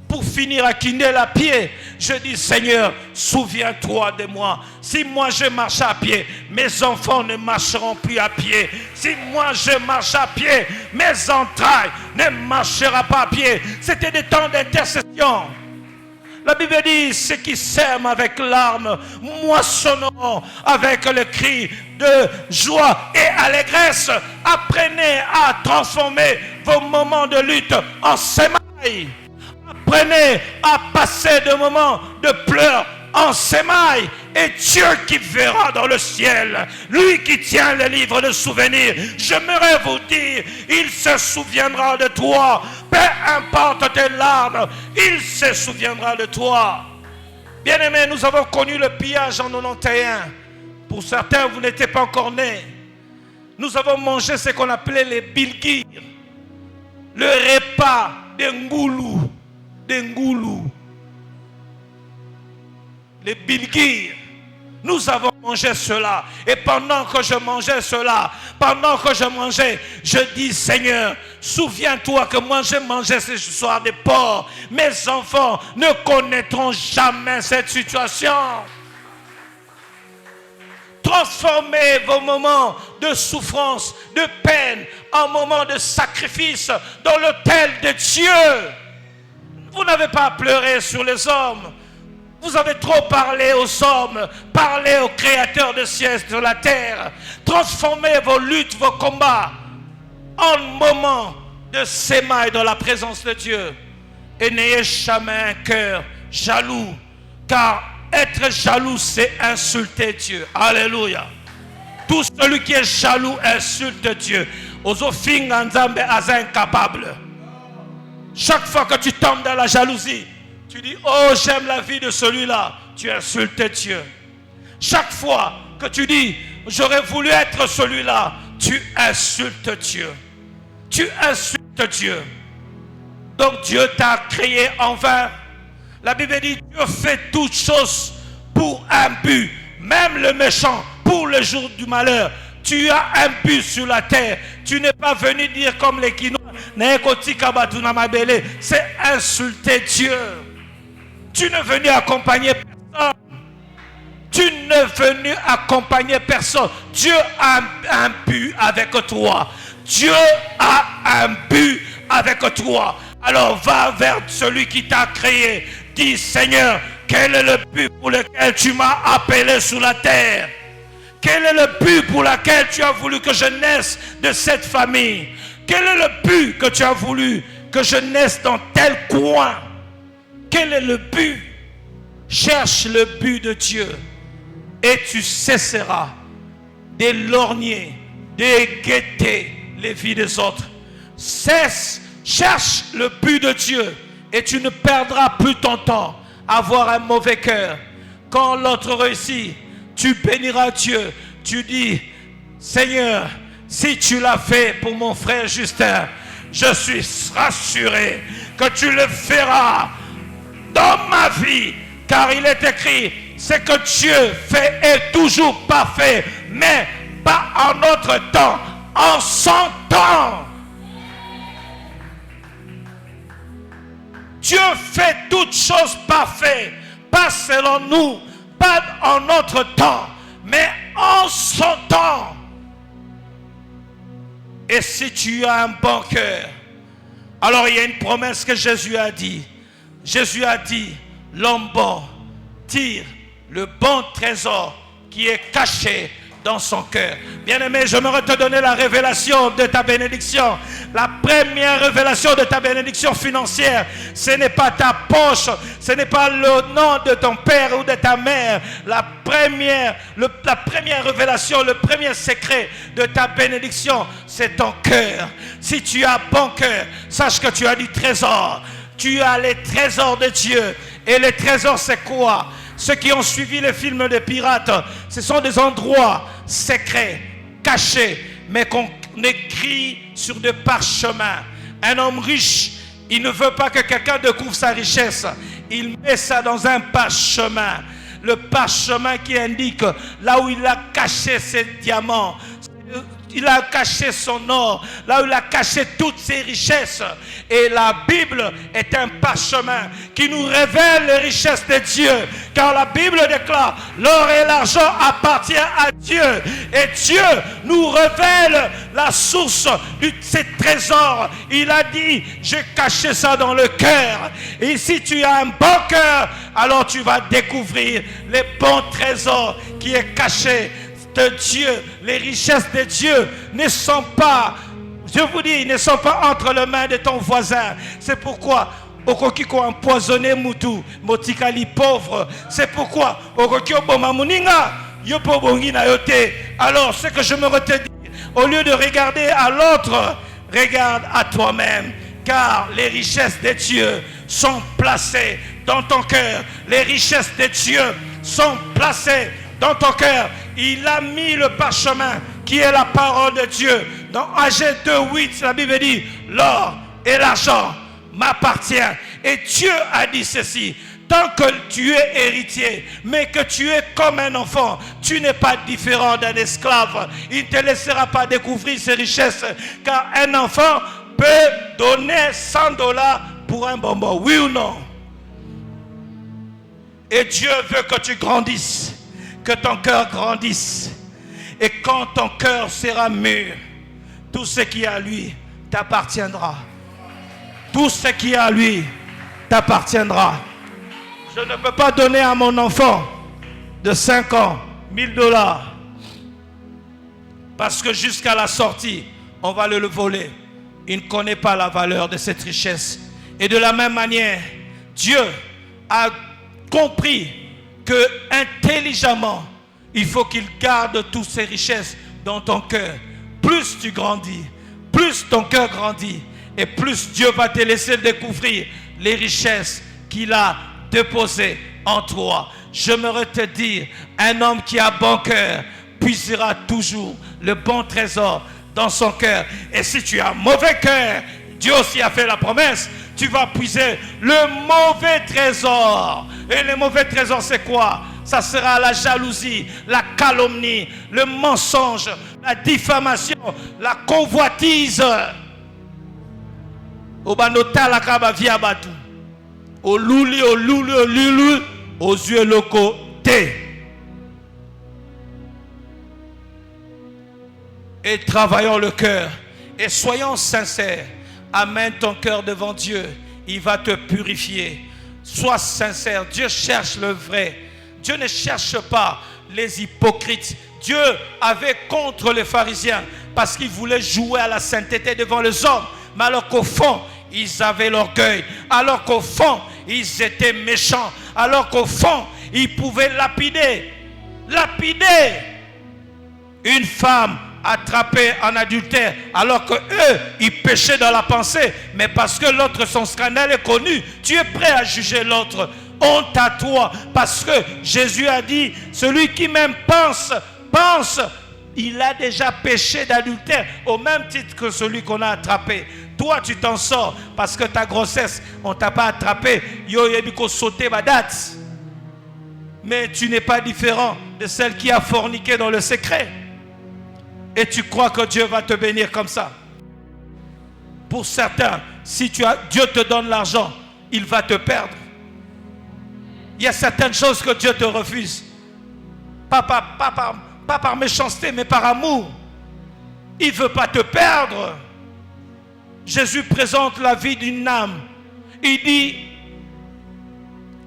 pour finir à Kindel à pied. Je dis, Seigneur, souviens-toi de moi. Si moi je marche à pied, mes enfants ne marcheront plus à pied. Si moi je marche à pied, mes entrailles ne marcheront pas à pied. C'était des temps d'intercession. La Bible dit, ceux qui sèment avec larmes, moissonneront avec le cri de joie et allégresse. Apprenez à transformer vos moments de lutte en semailles. Apprenez à passer de moments de pleurs en semailles. Et Dieu qui verra dans le ciel, lui qui tient le livre de souvenirs, j'aimerais vous dire, il se souviendra de toi. Peu importe tes larmes, il se souviendra de toi. Bien-aimés, nous avons connu le pillage en 91. Pour certains, vous n'étiez pas encore nés. Nous avons mangé ce qu'on appelait les bilguires. Le repas d'Ngoulou. Les bilguires. Nous avons mangé cela. Et pendant que je mangeais cela, je dis, Seigneur, souviens-toi que moi je mangeais ce soir des porcs. Mes enfants ne connaîtront jamais cette situation. Transformez vos moments de souffrance, de peine, en moments de sacrifice dans l'autel de Dieu. Vous n'avez pas à pleurer sur les hommes. Vous avez trop parlé aux hommes, parlé au Créateur de ciel sur la terre. Transformez vos luttes, vos combats en moments de sémailles dans la présence de Dieu. Et n'ayez jamais un cœur jaloux, car être jaloux, c'est insulter Dieu. Alléluia. Tout celui qui est jaloux insulte Dieu. Ozofinga nzambe aza incapable. Chaque fois que tu tombes dans la jalousie, tu dis, oh, j'aime la vie de celui-là. Tu insultes Dieu. Chaque fois que tu dis, j'aurais voulu être celui-là, tu insultes Dieu. Tu insultes Dieu. Donc Dieu t'a créé en vain. La Bible dit, Dieu fait toutes choses pour un but. Même le méchant, pour le jour du malheur. Tu as un but sur la terre. Tu n'es pas venu dire comme les Kinois, c'est insulter Dieu. Tu n'es venu accompagner personne. Tu n'es venu accompagner personne. Dieu a un but avec toi. Dieu a un but avec toi. Alors va vers celui qui t'a créé. Dis, Seigneur, quel est le but pour lequel tu m'as appelé sur la terre? Quel est le but pour lequel tu as voulu que je naisse de cette famille? Quel est le but que tu as voulu que je naisse dans tel coin? Quel est le but? Cherche le but de Dieu et tu cesseras de lorgner de guetter les vies des autres. Cherche le but de Dieu et tu ne perdras plus ton temps à avoir un mauvais cœur. Quand l'autre réussit, tu béniras Dieu. Tu dis, Seigneur, si tu l'as fait pour mon frère Justin, je suis rassuré que tu le feras dans ma vie. Car il est écrit, c'est que Dieu fait est toujours parfait, mais pas en notre temps, en son temps. Dieu fait toutes choses parfaites, pas selon nous, pas en notre temps, mais en son temps. Et si tu as un bon cœur, alors il y a une promesse que Jésus a dit. Jésus a dit, l'homme bon tire le bon trésor qui est caché dans son cœur. Bien-aimé, j'aimerais te donner la révélation de ta bénédiction. La première révélation de ta bénédiction financière, ce n'est pas ta poche, ce n'est pas le nom de ton père ou de ta mère. La première révélation, le premier secret de ta bénédiction, c'est ton cœur. Si tu as bon cœur, sache que tu as du trésor. Tu as les trésors de Dieu. Et les trésors, c'est quoi? Ceux qui ont suivi les films de pirates, ce sont des endroits secrets, cachés, mais qu'on écrit sur des parchemins. Un homme riche, il ne veut pas que quelqu'un découvre sa richesse. Il met ça dans un parchemin. Le parchemin qui indique là où il a caché ses diamants. Il a caché son or, là où il a caché toutes ses richesses. Et la Bible est un parchemin qui nous révèle les richesses de Dieu. Car la Bible déclare, l'or et l'argent appartiennent à Dieu. Et Dieu nous révèle la source de ces trésors. Il a dit, j'ai caché ça dans le cœur. Et si tu as un bon cœur, alors tu vas découvrir les bons trésors qui est caché de Dieu. Les richesses de Dieu ne sont pas, je vous dis, ne sont pas entre les mains de ton voisin. C'est pourquoi okokiko empoisonné mutu motikali pauvre. C'est pourquoi okokio bomamuninga yopo bongi na yote. Alors ce que je me retiens, au lieu de regarder à l'autre, regarde à toi-même, car les richesses de Dieu sont placées dans ton cœur. Les richesses de Dieu sont placées dans ton cœur. Il a mis le parchemin qui est la parole de Dieu. Dans Agé 2:8, la Bible dit, l'or et l'argent m'appartient. Et Dieu a dit ceci, tant que tu es héritier, mais que tu es comme un enfant, tu n'es pas différent d'un esclave. Il ne te laissera pas découvrir ses richesses, car un enfant peut donner $100 pour un bonbon, oui ou non? Et Dieu veut que tu grandisses, que ton cœur grandisse. Et quand ton cœur sera mûr, tout ce qui est à lui t'appartiendra. Tout ce qui est à lui t'appartiendra. Je ne peux pas donner à mon enfant de 5 ans $1000 parce que jusqu'à la sortie, on va le voler. Il ne connaît pas la valeur de cette richesse. Et de la même manière, Dieu a compris que intelligemment, il faut qu'il garde toutes ces richesses dans ton cœur. Plus tu grandis, plus ton cœur grandit, et plus Dieu va te laisser découvrir les richesses qu'il a déposées en toi. J'aimerais te dire, un homme qui a bon cœur puisera toujours le bon trésor dans son cœur. Et si tu as mauvais cœur, Dieu aussi a fait la promesse, tu vas puiser le mauvais trésor. Et le mauvais trésor, c'est quoi? Ça sera la jalousie, la calomnie, le mensonge, la diffamation, la convoitise. Obanota la kaba via batu. Au luli, aux yeux locaux, et travaillons le cœur. Et soyons sincères. Amène ton cœur devant Dieu. Il va te purifier. Sois sincère. Dieu cherche le vrai. Dieu ne cherche pas les hypocrites. Dieu avait contre les pharisiens parce qu'ils voulaient jouer à la sainteté devant les hommes. Mais alors qu'au fond, ils avaient l'orgueil. Alors qu'au fond, ils étaient méchants. Alors qu'au fond, ils pouvaient lapider une femme attrapé en adultère, alors que eux, ils péchaient dans la pensée, mais parce que l'autre, son scandale est connu, tu es prêt à juger l'autre. Honte à toi, parce que Jésus a dit, celui qui même pense, il a déjà péché d'adultère, au même titre que celui qu'on a attrapé. Toi, tu t'en sors, parce que ta grossesse, on ne t'a pas attrapé, yo yebiko sauté ma date. Mais tu n'es pas différent de celle qui a forniqué dans le secret. Et tu crois que Dieu va te bénir comme ça. Pour certains, si Dieu te donne l'argent, il va te perdre. Il y a certaines choses que Dieu te refuse. Pas par méchanceté, mais par amour. Il ne veut pas te perdre. Jésus présente la vie d'une âme. Il dit,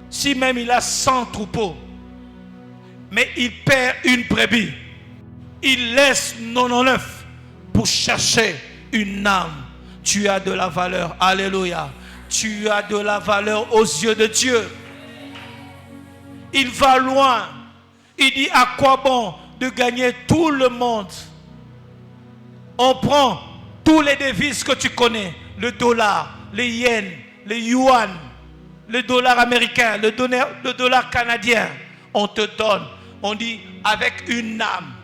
si même il a 100 troupeaux, mais il perd une brebis, il laisse 99 pour chercher une âme. Tu as de la valeur. Alléluia. Tu as de la valeur aux yeux de Dieu. Il va loin. Il dit, à quoi bon de gagner tout le monde? On prend tous les devises que tu connais, le dollar, les yens, les yuan, le dollar américain, le dollar canadien. On te donne. On dit, avec une âme,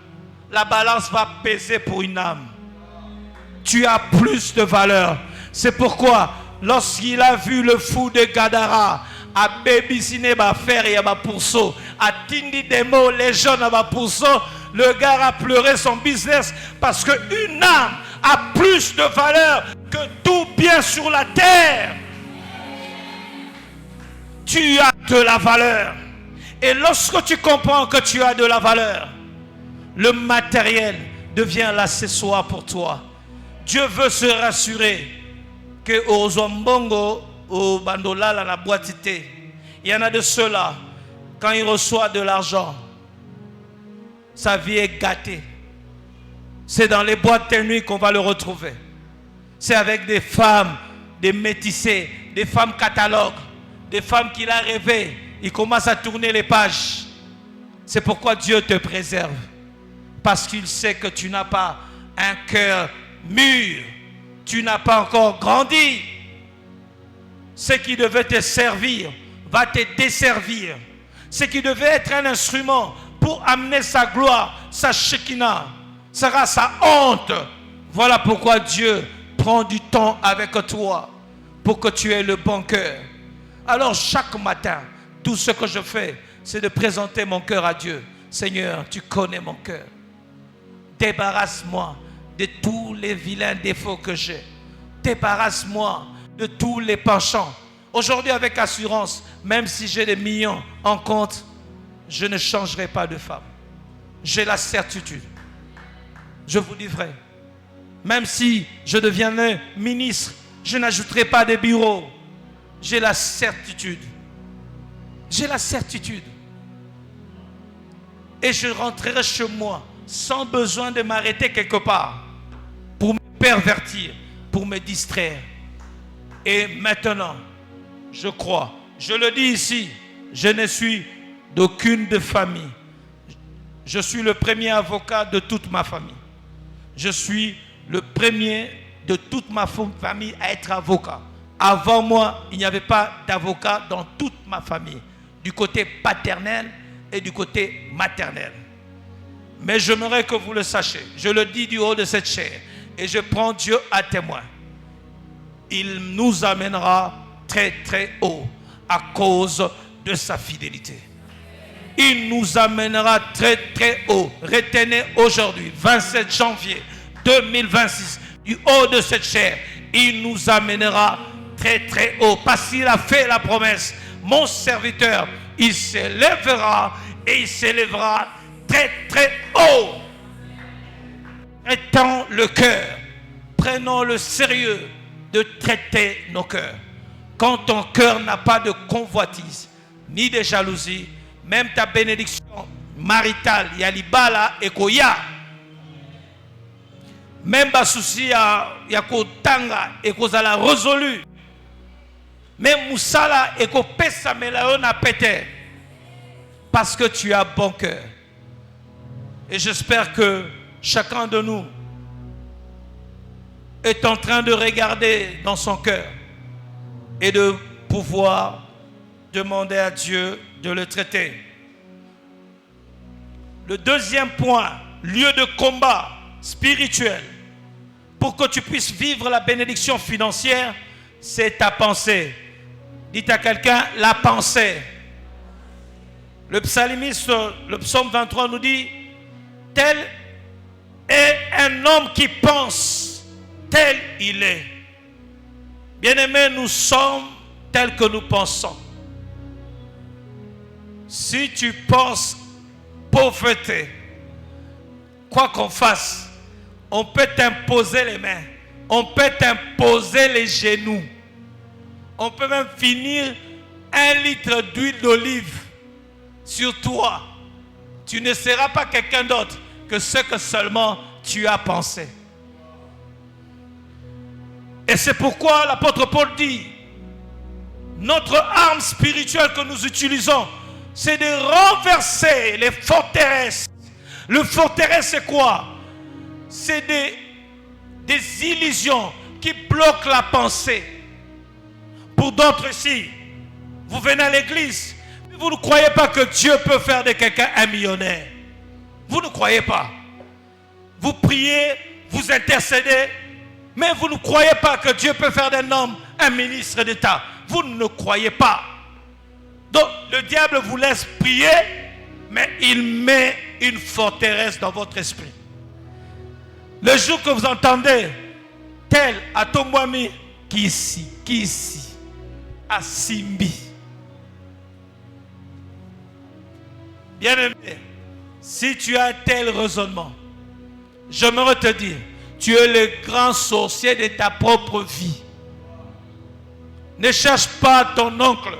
la balance va peser pour une âme. Tu as plus de valeur. C'est pourquoi, lorsqu'il a vu le fou de Gadara, à babysiner ma faire et à ma pourceau, à tindi des mots, les jeunes à ma pourceau, le gars a pleuré son business parce qu'une âme a plus de valeur que tout bien sur la terre. Tu as de la valeur. Et lorsque tu comprends que tu as de la valeur, le matériel devient l'accessoire pour toi. Dieu veut se rassurer que au Zombongo, au Bandola, la boîtité, il y en a de ceux-là, quand ils reçoivent de l'argent, sa vie est gâtée. C'est dans les boîtes de nuit qu'on va le retrouver. C'est avec des femmes, des métissées, des femmes catalogues, des femmes qu'il a rêvé. Il commence à tourner les pages. C'est pourquoi Dieu te préserve. Parce qu'il sait que tu n'as pas un cœur mûr. Tu n'as pas encore grandi. Ce qui devait te servir va te desservir. Ce qui devait être un instrument pour amener sa gloire, sa shekinah, sera sa honte. Voilà pourquoi Dieu prend du temps avec toi pour que tu aies le bon cœur. Alors chaque matin, tout ce que je fais, c'est de présenter mon cœur à Dieu. Seigneur, tu connais mon cœur. Débarrasse-moi de tous les vilains défauts que j'ai. Débarrasse-moi de tous les penchants. Aujourd'hui, avec assurance, même si j'ai des millions en compte, je ne changerai pas de femme. J'ai la certitude. Je vous dis vrai. Même si je deviens ministre, je n'ajouterai pas de bureaux. J'ai la certitude. J'ai la certitude. Et je rentrerai chez moi sans besoin de m'arrêter quelque part pour me pervertir, pour me distraire. Et maintenant, je crois, je le dis ici, je ne suis d'aucune de famille. Je suis le premier avocat de toute ma famille. Je suis le premier de toute ma famille à être avocat. Avant moi, il n'y avait pas d'avocat dans toute ma famille, du côté paternel et du côté maternel. Mais j'aimerais que vous le sachiez. Je le dis du haut de cette chair et je prends Dieu à témoin. Il nous amènera très très haut à cause de sa fidélité. Il nous amènera très très haut. Retenez aujourd'hui, 27 janvier 2026, du haut de cette chair, il nous amènera très très haut. Parce qu'il a fait la promesse, mon serviteur, il s'élèvera et il s'élèvera très très haut. Traitons le cœur, prenons le sérieux de traiter nos cœurs. Quand ton cœur n'a pas de convoitise, ni de jalousie, même ta bénédiction maritale, il y a l'ibala et koya. Même bas souci, il y a kotanga et kozala résolu. Même moussala et ko pesa melaon a pété. Parce que tu as bon cœur. Et j'espère que chacun de nous est en train de regarder dans son cœur et de pouvoir demander à Dieu de le traiter. Le deuxième point, lieu de combat spirituel, pour que tu puisses vivre la bénédiction financière, c'est ta pensée. Dites à quelqu'un, la pensée. Le psalmiste, le psaume 23 nous dit, tel est un homme qui pense, tel il est. Bien-aimés, nous sommes tels que nous pensons. Si tu penses pauvreté, quoi qu'on fasse, on peut t'imposer les mains, on peut t'imposer les genoux, on peut même finir 1 litre d'huile d'olive sur toi. Tu ne seras pas quelqu'un d'autre que ce que seulement tu as pensé. Et c'est pourquoi l'apôtre Paul dit, notre arme spirituelle que nous utilisons, c'est de renverser les forteresses. Le forteresse, c'est quoi? C'est des illusions qui bloquent la pensée. Pour d'autres ici, vous venez à l'église, mais vous ne croyez pas que Dieu peut faire de quelqu'un un millionnaire. Vous ne croyez pas. Vous priez, vous intercédez, mais vous ne croyez pas que Dieu peut faire d'un homme un ministre d'État. Vous ne croyez pas. Donc le diable vous laisse prier, mais il met une forteresse dans votre esprit. Le jour que vous entendez, tel à Tombouami, qui ici, à Simbi. Bien-aimé, si tu as un tel raisonnement, j'aimerais te dire, tu es le grand sorcier de ta propre vie. Ne cherche pas ton oncle.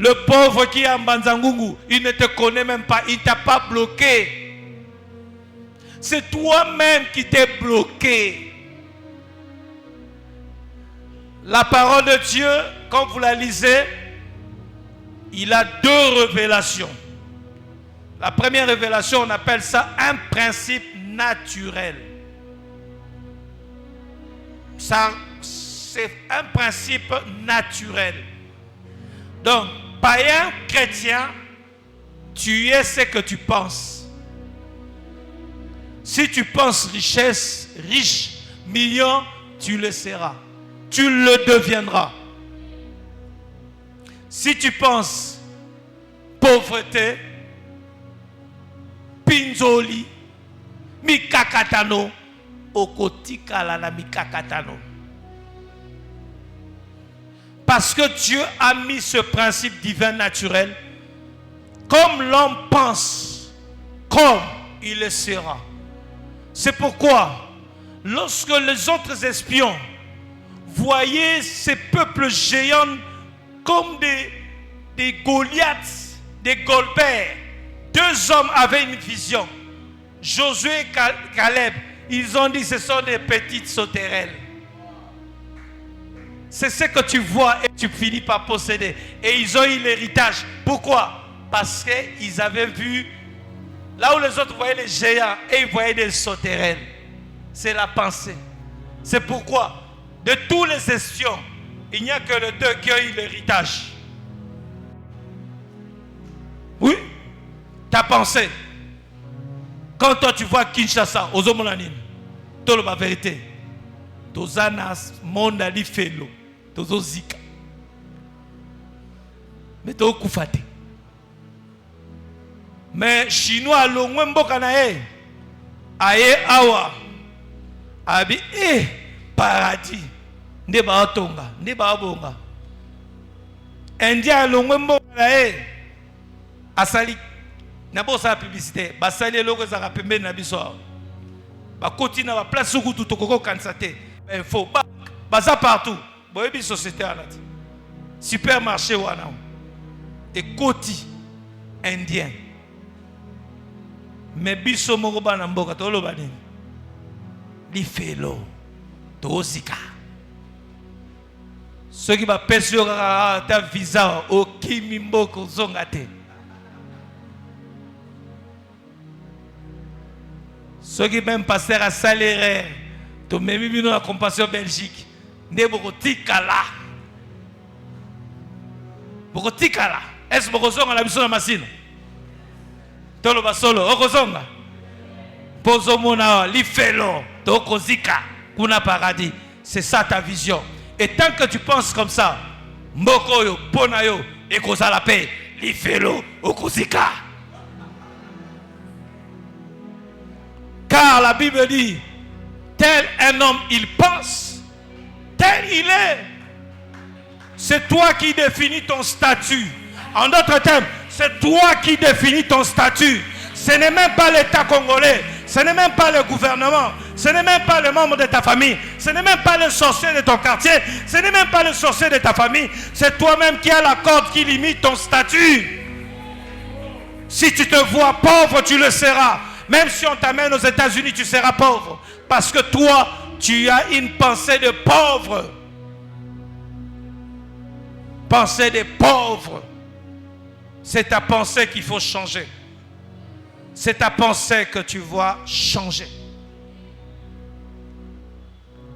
Le pauvre qui est en Banzangungu, il ne te connaît même pas, il ne t'a pas bloqué. C'est toi-même qui t'es bloqué. La parole de Dieu, quand vous la lisez, il a 2 révélations. La première révélation, on appelle ça un principe naturel. Ça, c'est un principe naturel. Donc, païen, chrétien, tu es ce que tu penses. Si tu penses richesse, riche, million, tu le seras. Tu le deviendras. Si tu penses pauvreté, pinzoli, mikakatano, okotikala na mikakatano. Parce que Dieu a mis ce principe divin naturel. Comme l'homme pense, comme il le sera. C'est pourquoi, lorsque les autres espions voyaient ces peuples géants comme des Goliaths, des Golbert, 2 hommes avaient une vision. Josué et Caleb, ils ont dit ce sont des petites sauterelles. C'est ce que tu vois et tu finis par posséder. Et ils ont eu l'héritage. Pourquoi? Parce qu'ils avaient vu là où les autres voyaient les géants et ils voyaient des sauterelles. C'est la pensée. C'est pourquoi de tous les espions, il n'y a que les 2 qui ont eu l'héritage. Oui, ta pensée. Quand toi tu vois Kinshasa, aux hommes tout la vérité. Tozanas monde ali felo, tozo zika. Mais to kufate. Mais chinois longwe mboka na ye. Aye awa. Abi paradis. Nde ba tonga, nde ba bonga. India longwe mboka na ye. Asali na bosa publicité, basali loko za pembe na biso. Ba kotina ba place ukutu tokoko kansate. Info baza partout. Boyebi société alati. Supermarché wana. Et koti indien. Mais biso moko bana mboka toloba nini? Li felo tozika. Ceux qui va pèser ta visa au kimi mboko zongate. Ceux qui même passent à salaire, tu même vu la compassion Belgique. Ne bokotikala. Bokotikala. Est-ce que bokosonga la mission na machine? Tolo basolo, okozonga. Pozo mona li felo, tokozika kuna paradis. C'est ça ta vision. Et tant que tu penses comme ça, mboko yo, pona yo, ekoza la paix, li felo, okozika. Car la Bible dit, tel un homme il pense, tel il est. C'est toi qui définis ton statut. En d'autres termes, c'est toi qui définis ton statut. Ce n'est même pas l'État congolais, ce n'est même pas le gouvernement, ce n'est même pas le membre de ta famille, ce n'est même pas le sorcier de ton quartier, ce n'est même pas le sorcier de ta famille, c'est toi-même qui as la corde qui limite ton statut. Si tu te vois pauvre, tu le seras. Même si on t'amène aux États-Unis, tu seras pauvre. Parce que toi, tu as une pensée de pauvre. Pensée de pauvre. C'est ta pensée qu'il faut changer. C'est ta pensée que tu vois changer.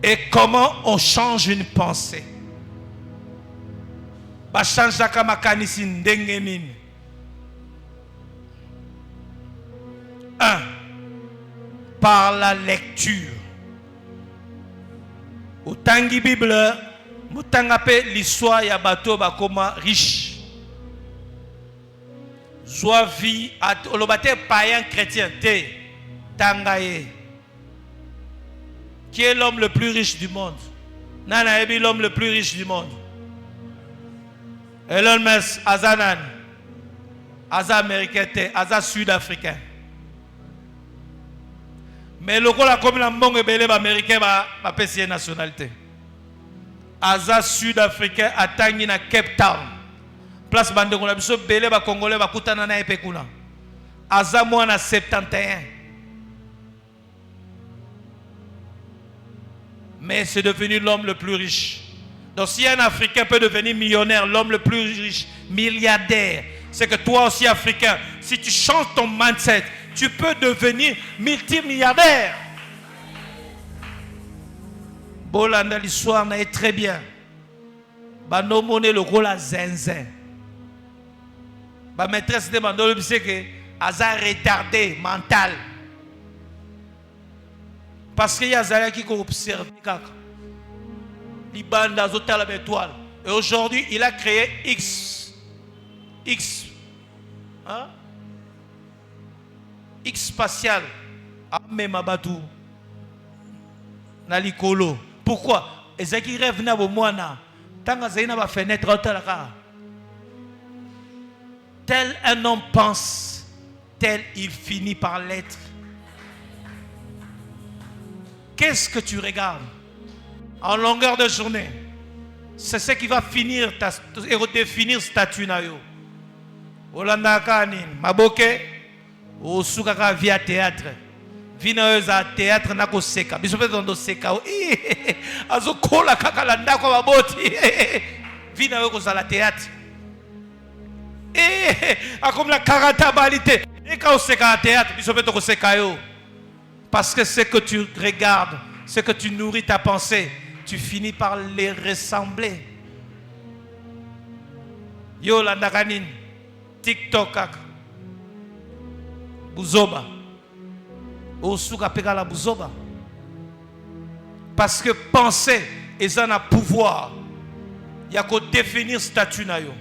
Et comment on change une pensée? Par la lecture. Au tangi Bible, mutangape l'histoire ya bato bakoma riche. Soit vie à l'obate païen chrétien te tangaye. Qui est l'homme le plus riche du monde? Nana ebi l'homme le plus riche du monde. Elon Musk azanan. Aza américain te, aza sud-africain. Mais le rôle comme la mbongo ebele ba américain ba pesi nationalité. Aza sud-africain atangi na Cape Town. Place bande ko na biso belé ba congolais ba kutana na epekuna. Aza mwana 71. Mais c'est devenu l'homme le plus riche. Donc si un Africain peut devenir millionnaire, l'homme le plus riche, milliardaire, c'est que toi aussi Africain, si tu changes ton mindset, tu peux devenir multimilliardaire. Bolanda l'histoire est très bien. Banomone le rôle à zinzin. Ba maîtresse de Mandolo c'est que Aza retardé mental. Parce qu'il y a Zaya qui observe Libanda Zotala étoile. Et aujourd'hui, il a créé X. Hein? X spatial. Même Abatou. Nalikolo. Pourquoi? Et ça qui rêve na bomwana. Tant que Zaina va fenêtre tel un homme pense, tel il finit par l'être. Qu'est-ce que tu regardes en longueur de journée? C'est ce qui va finir et redéfinir statut na yo. Olanda kanin maboke o sukaka via théâtre. Vina za théâtre na ko seka. Biso pe ndo seka. Azo kola kaka la ndako baboti. Vina yo ko za la théâtre. Comme la karatabalité. Et quand on seka théâtre, biso pe to ko seka yo. Parce que ce que tu regardes, ce que tu nourris ta pensée, tu finis par les ressembler. Yo la nakanin TikTok buzoba osuka peka la buzoba parce que penser et en a pouvoir il y a qu'à définir statut na yo.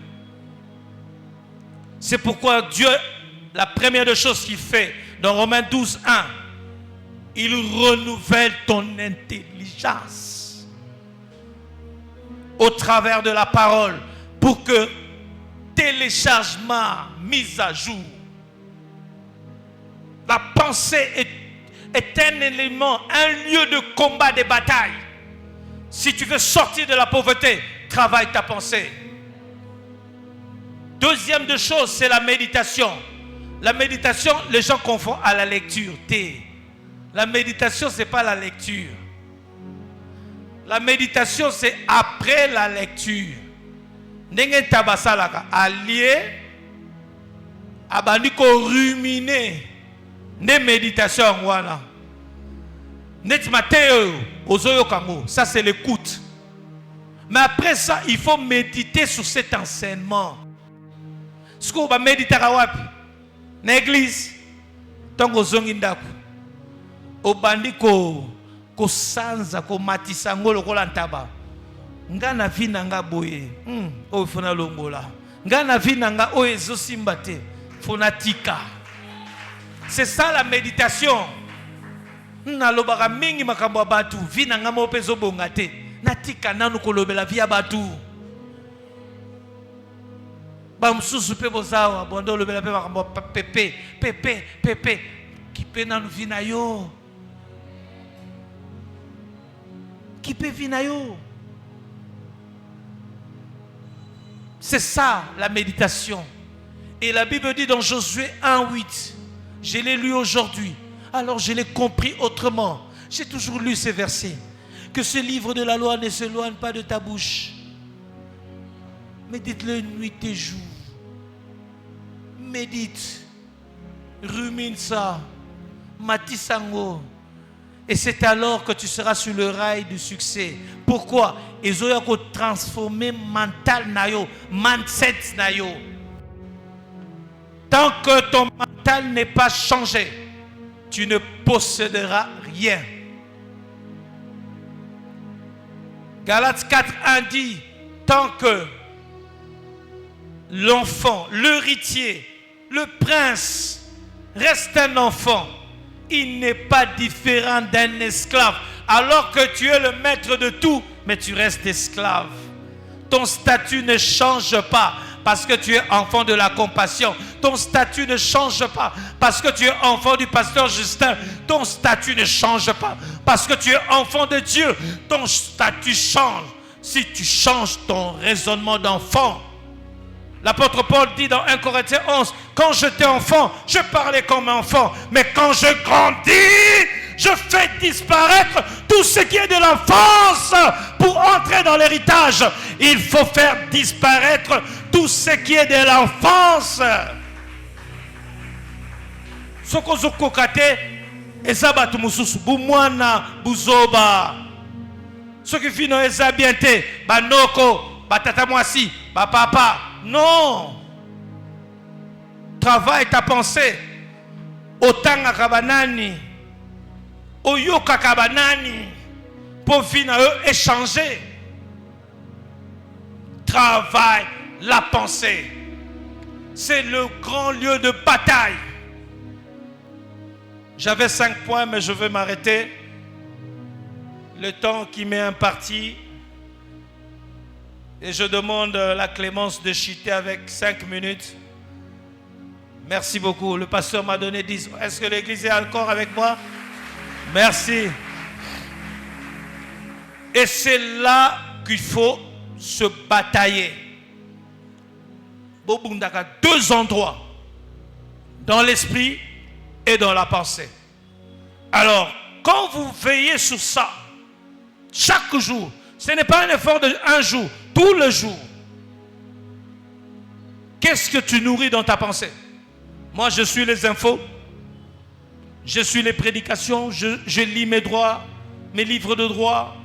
C'est pourquoi Dieu, la première des choses qu'il fait dans Romains 12:1, il renouvelle ton intelligence au travers de la parole pour que téléchargement, mise à jour. La pensée est un élément, un lieu de combat, de bataille. Si tu veux sortir de la pauvreté, travaille ta pensée. Deuxième de chose, c'est la méditation. La méditation, les gens confondent à la lecture. La méditation, ce n'est pas la lecture. La méditation, c'est après la lecture. Ndenge tabasalaka allié abandiko ruminer ne méditation wana Ça, c'est l'écoute. Mais après ça, il faut méditer sur cet enseignement. Ce qu'on va méditer dans l'église, tant qu'on zongi ndaku, au bandi ko sanza ko matisa ngolo ko lantaba. Nga na vi nanga boye, o fona longola. Nga na vi nanga o ezosimbate, fona tika. C'est ça la méditation. Nalobaka mingi makambo batu, vi nanga mo pezo bongate. Natika nanu kolobela via batu. Ba msusu pe bozawa, bondo lobela pe makambo pepe. Kipe nanu vina yo. Kipe vina yo. C'est ça la méditation. Et la Bible dit dans Josué 1:8, je l'ai lu aujourd'hui, alors je l'ai compris autrement. J'ai toujours lu ces versets. Que ce livre de la loi ne s'éloigne pas de ta bouche. Médite-le nuit et jour. Médite. Rumine ça. Matisango. Et c'est alors que tu seras sur le rail du succès. Pourquoi? Ils ont transformé mental nayo, mindset nayo. Tant que ton mental n'est pas changé, tu ne posséderas rien. Galates 4:1 dit, tant que l'enfant, l'héritier, le prince reste un enfant, il n'est pas différent d'un esclave. Alors que tu es le maître de tout, mais tu restes esclave. Ton statut ne change pas parce que tu es enfant de la compassion. Ton statut ne change pas parce que tu es enfant du pasteur Justin. Ton statut ne change pas parce que tu es enfant de Dieu. Ton statut change si tu changes ton raisonnement d'enfant. L'apôtre Paul dit dans 1 Corinthiens 11, quand j'étais enfant, je parlais comme enfant, mais quand je grandis, je fais disparaître tout ce qui est de l'enfance pour entrer dans l'héritage. Il faut faire disparaître tout ce qui est de l'enfance. Ce que vous kokate, ezabatu mususu, bumwana, buzoba. Ce qui finit ezabiente, banoko, batata mwasi, papa. Non. Travaille ta pensée. Otanga kabanani. Oyoka kabanani. Pour finir échanger. Travaille la pensée. C'est le grand lieu de bataille. J'avais 5 points, mais je vais m'arrêter. Le temps qui m'est imparti. Et je demande la clémence de chuter avec 5 minutes. Merci beaucoup. Le pasteur m'a donné 10. Est-ce que l'église est encore avec moi? Merci. Et c'est là qu'il faut se batailler. Bobundaka, 2 endroits. Dans l'esprit et dans la pensée. Alors, quand vous veillez sur ça, chaque jour, ce n'est pas un effort de 1 jour, tout le jour. Qu'est-ce que tu nourris dans ta pensée? Moi, je suis les infos, je suis les prédications, je lis mes droits, mes livres de droit,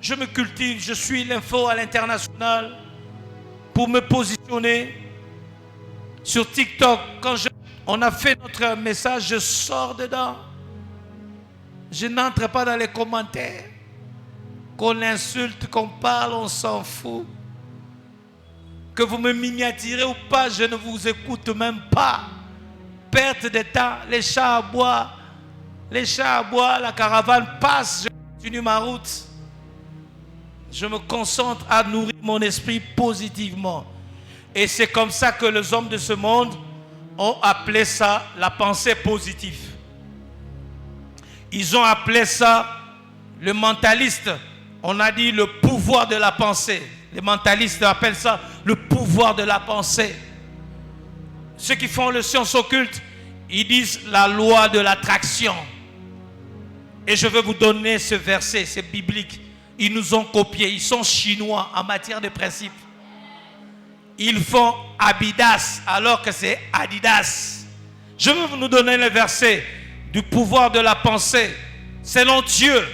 je me cultive, je suis l'info à l'international pour me positionner sur TikTok. Quand on a fait notre message, je sors dedans. Je n'entre pas dans les commentaires. Qu'on insulte, qu'on parle, on s'en fout. Que vous me miniaturez ou pas, je ne vous écoute même pas. Perte de temps, les chats aboient, la caravane passe, je continue ma route. Je me concentre à nourrir mon esprit positivement. Et c'est comme ça que les hommes de ce monde ont appelé ça la pensée positive. Ils ont appelé ça le mentaliste. On a dit le pouvoir de la pensée. Les mentalistes appellent ça le pouvoir de la pensée. Ceux qui font les sciences occultes, ils disent la loi de l'attraction. Et je vais vous donner ce verset, c'est biblique. Ils nous ont copié, ils sont chinois en matière de principe. Ils font Abidas alors que c'est Adidas. Je vais vous donner le verset du pouvoir de la pensée. selon Dieu.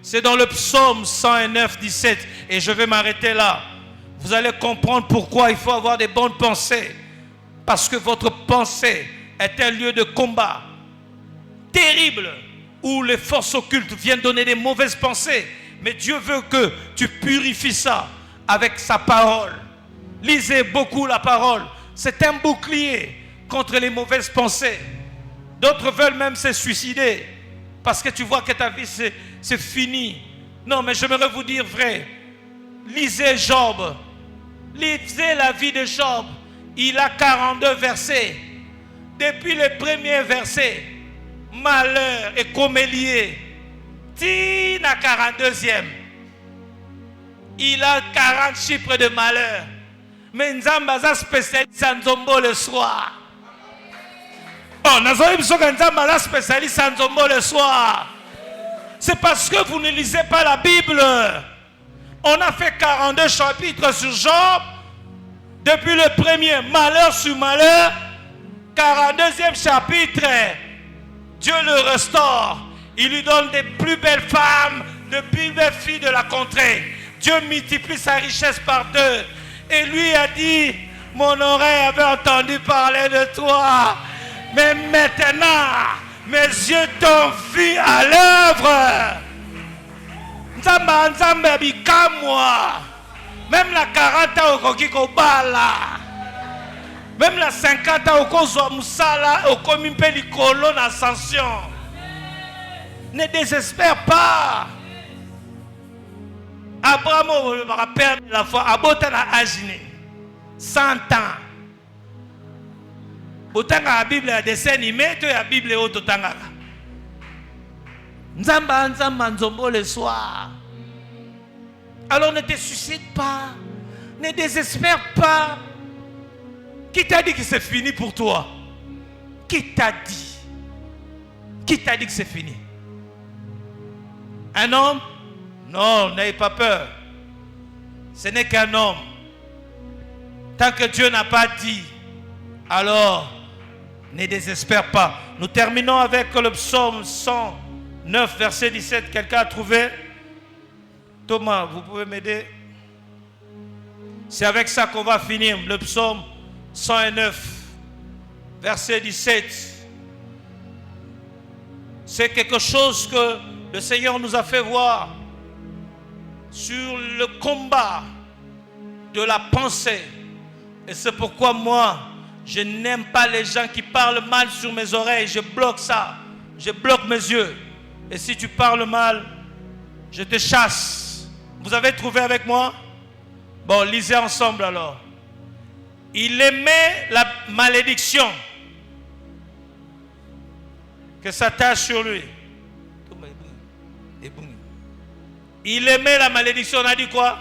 C'est dans le psaume 109, 17. Et je vais m'arrêter là. Vous allez comprendre pourquoi il faut avoir des bonnes pensées. Parce que votre pensée est un lieu de combat terrible où les forces occultes viennent donner des mauvaises pensées. Mais Dieu veut que tu purifies ça avec sa parole. Lisez beaucoup la parole. C'est un bouclier contre les mauvaises pensées. D'autres veulent même se suicider parce que tu vois que ta vie c'est fini. Non, mais j'aimerais vous dire vrai. Lisez Job. Lisez la vie de Job. Il a 42 versets. Depuis le premier verset, malheur et comélier. Tina 42e. Il a 40 chiffres de malheur. Mais Nzambaza spécialiste en Nzombo le soir. Oh, Nzambaza spécialiste en Nzombo le soir. C'est parce que vous ne lisez pas la Bible. On a fait 42 chapitres sur Job. Depuis le premier, malheur sur malheur. 42e chapitre, Dieu le restaure. Il lui donne des plus belles femmes, de plus belles filles de la contrée. Dieu multiplie sa richesse par deux. Et lui a dit, mon oreille avait entendu parler de toi. Mais maintenant, mes yeux t'ont vu à l'œuvre. Nzamba bikamwa. Même la 40 ans au kokiko bala. Même la 50 ans au kozo musala au komimpe likolo n'ascension. Ne désespère pas. Abraham me rappelle la fois abota na agine 100 ans. Botanga la Bible ya dessin animé to ya Bible o totanga. Nzamba nzombo le soir. Alors ne te suicide pas. Ne désespère pas. Qui t'a dit que c'est fini pour toi? Qui t'a dit? Qui t'a dit que c'est fini? Un homme? Non, n'ayez pas peur. Ce n'est qu'un homme. Tant que Dieu n'a pas dit, alors ne désespère pas. Nous terminons avec le psaume 109, verset 17. Quelqu'un a trouvé? Thomas, vous pouvez m'aider? C'est avec ça qu'on va finir. Le psaume 109, verset 17. C'est quelque chose que le Seigneur nous a fait voir sur le combat de la pensée. Et c'est pourquoi moi, je n'aime pas les gens qui parlent mal sur mes oreilles. Je bloque ça. Je bloque mes yeux. Et si tu parles mal, je te chasse. Vous avez trouvé avec moi? Bon, lisez ensemble alors. Il aimait la malédiction que s'attache sur lui. Il aimait la malédiction. On a dit quoi?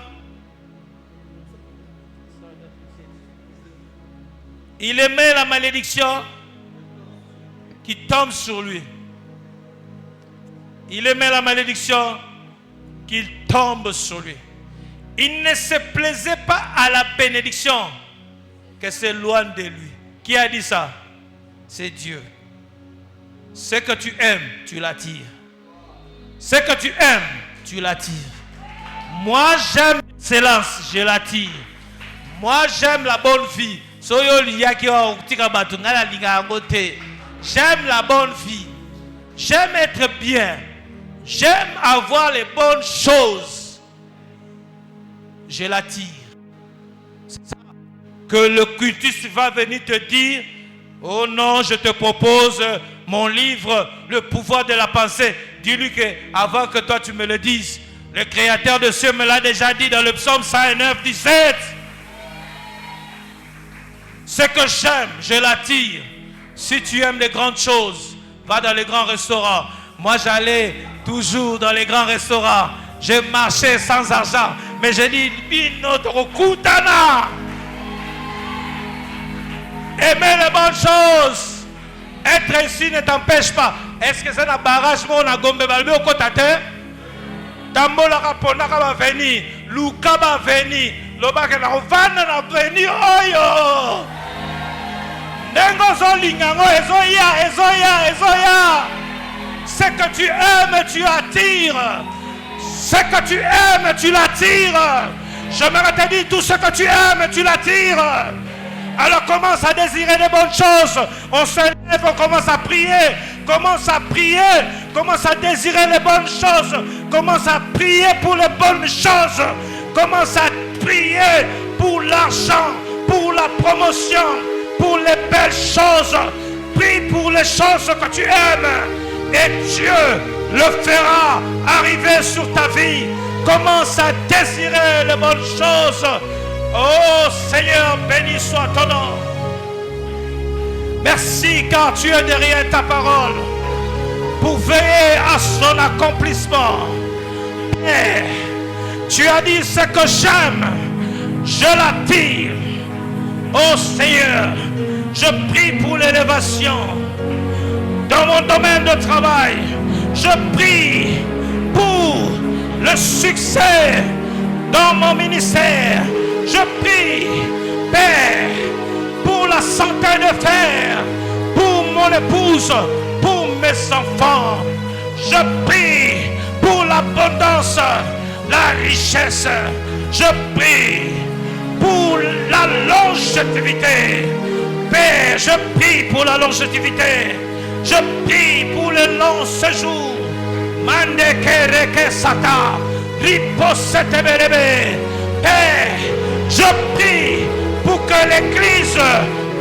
Il aimait la malédiction qui tombe sur lui. Il aimait la malédiction qui tombe sur lui. Il ne se plaisait pas à la bénédiction que s'éloigne de lui. Qui a dit ça? C'est Dieu. Ce que tu aimes, tu l'attires. Ce que tu aimes, tu l'attires. Moi, j'aime l'excellence, je l'attire. Moi, j'aime la bonne vie. J'aime la bonne vie. J'aime être bien. J'aime avoir les bonnes choses. Je l'attire. C'est ça que le cultiste va venir te dire. Oh non, je te propose mon livre, Le pouvoir de la pensée. Dis-lui que avant que toi tu me le dises, le créateur de cieux me l'a déjà dit dans le psaume 109, 17. Ce que j'aime, je l'attire. Si tu aimes les grandes choses, va dans les grands restaurants. Moi, j'allais toujours dans les grands restaurants. Je marchais sans argent. Mais j'ai dit, aimer les bonnes choses. Être ici ne t'empêche pas. Est-ce que c'est un barrage où on a gombé balbé au côté? Tambola raponaka va venir. Luka va venir. Lobaka na ovana na venir. Oyo. Nengo zo lingango ezoya. Ce que tu aimes, tu attires. Ce que tu aimes, tu l'attires. J'aimerais te dire, tout ce que tu aimes, tu l'attires. Alors commence à désirer des bonnes choses. On se lève, on commence à prier. Commence à prier. Commence à désirer les bonnes choses. Commence à prier pour les bonnes choses. Commence à prier pour l'argent, pour la promotion, pour les belles choses. Prie pour les choses que tu aimes. Et Dieu le fera arriver sur ta vie. Commence à désirer les bonnes choses. Oh Seigneur, béni soit ton nom. Merci car tu es derrière ta parole pour veiller à son accomplissement. Père, tu as dit ce que j'aime, je l'attire. Oh Seigneur, je prie pour l'élévation dans mon domaine de travail. Je prie pour le succès dans mon ministère. Je prie, Père, pour la santé de fer, pour mon épouse, pour mes enfants. Je prie pour l'abondance, la richesse. Je prie pour la longévité. Père, je prie pour la longévité. Je prie pour le long séjour. Mandekereke sata, riposete berebe. Père, je prie pour que l'Église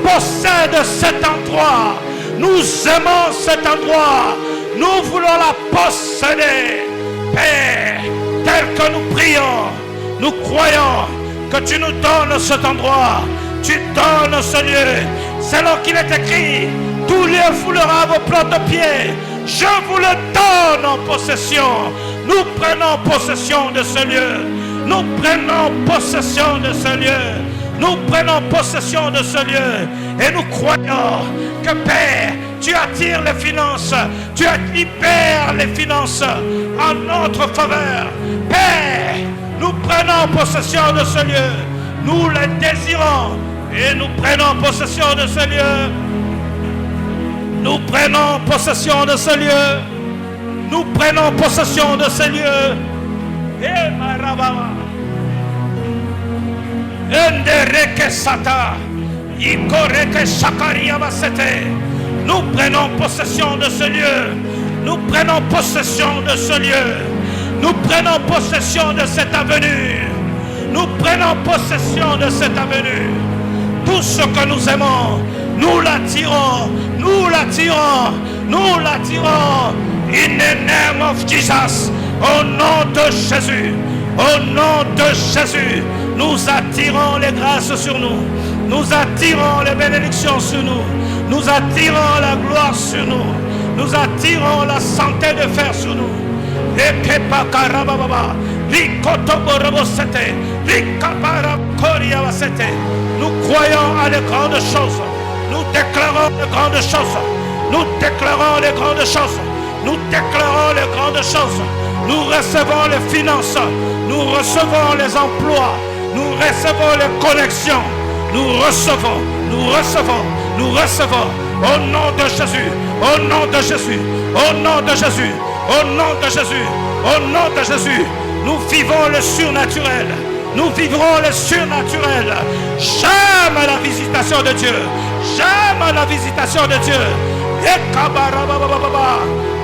possède cet endroit. Nous aimons cet endroit. Nous voulons la posséder. Père, tel que nous prions, nous croyons que tu nous donnes cet endroit. Tu donnes ce lieu. Selon qu'il est écrit, tout lieu foulera vos plantes de pied. Je vous le donne en possession. Nous prenons possession de ce lieu. Nous prenons possession de ce lieu. Nous prenons possession de ce lieu. Et nous croyons que Père, tu attires les finances. Tu libères les finances en notre faveur. Père, nous prenons possession de ce lieu. Nous le désirons. Et nous prenons possession de ce lieu. Nous prenons possession de ce lieu. Nous prenons possession de ce lieu. Et marababa. Endereke sata. Ikoreke shakaria basete. Nous prenons possession de ce lieu. Nous prenons possession de ce lieu. Nous prenons possession de cette avenue. Nous prenons possession de cette avenue. Tout ce que nous aimons, nous l'attirons, nous l'attirons, nous l'attirons. In the name of Jesus, au nom de Jésus, au nom de Jésus, nous attirons les grâces sur nous, nous attirons les bénédictions sur nous, nous attirons la gloire sur nous, nous attirons la santé de fer sur nous. Nous croyons à de grandes choses. Nous déclarons de grandes choses. Nous déclarons les grandes choses. Nous déclarons les grandes choses. Nous recevons les finances. Nous recevons les emplois. Nous recevons les connexions. Nous recevons. Nous recevons. Nous recevons. Au nom de Jésus. Au nom de Jésus. Au nom de Jésus. Au nom de Jésus. Au nom de Jésus. Nous vivons le surnaturel. Nous vivrons le surnaturel. J'aime la visitation de Dieu. J'aime la visitation de Dieu.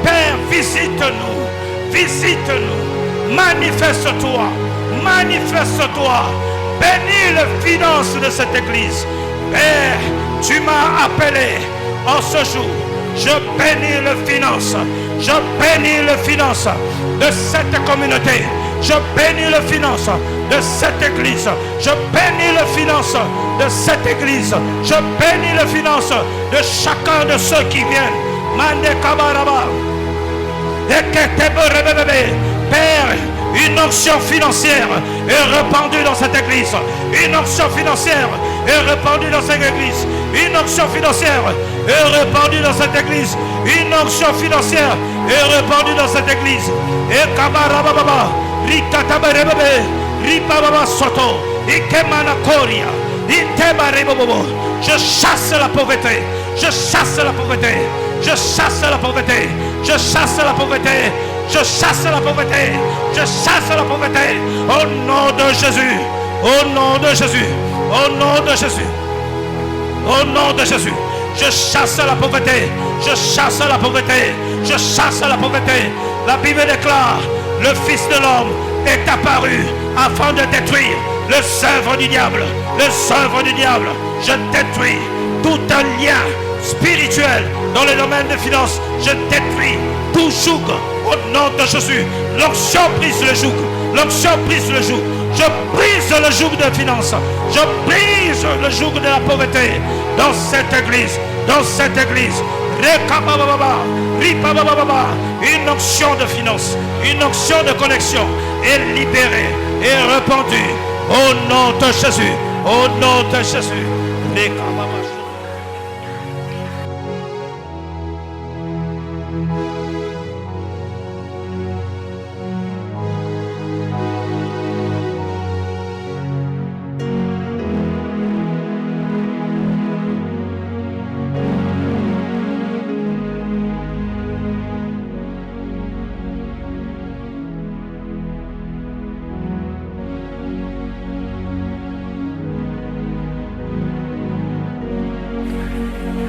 Père, visite-nous. Visite-nous. Manifeste-toi. Manifeste-toi. Bénis les finances de cette église. Père, tu m'as appelé en ce jour. Je bénis les finances. Je bénis les finances de cette communauté. Je bénis les finances de cette église. Je bénis les finances de cette église. Je bénis les finances de chacun de ceux qui viennent. Mande kabaraba. Père, une onction financière est répandue dans cette église. Une onction financière est répandue dans cette église. Une onction financière est répandue dans cette église. Une onction financière est répandue dans cette église. Et kabarababa. Rikatabarebebe. Ribababa soto. Ikemana koria. Itebarebobo. Je chasse la pauvreté. Je chasse la pauvreté. Je chasse la pauvreté. Je chasse la pauvreté. Je chasse la pauvreté. Je chasse la pauvreté. Au nom de Jésus. Au nom de Jésus. Au nom de Jésus. Au nom de Jésus. Je chasse la pauvreté. Je chasse la pauvreté. Je chasse la pauvreté. La Bible déclare, le Fils de l'homme est apparu afin de détruire les œuvres du diable. Les œuvres du diable. Je détruis tout un lien spirituel dans le domaine des finances. Je détruis tout joug au nom de Jésus. L'onction brise le joug. L'onction brise le joug. Je brise le joug de finances. Je brise le joug de la pauvreté dans cette église. Dans cette église. Une onction de finances, une onction de connexion est libérée et répandue au nom de Jésus. Au nom de Jésus.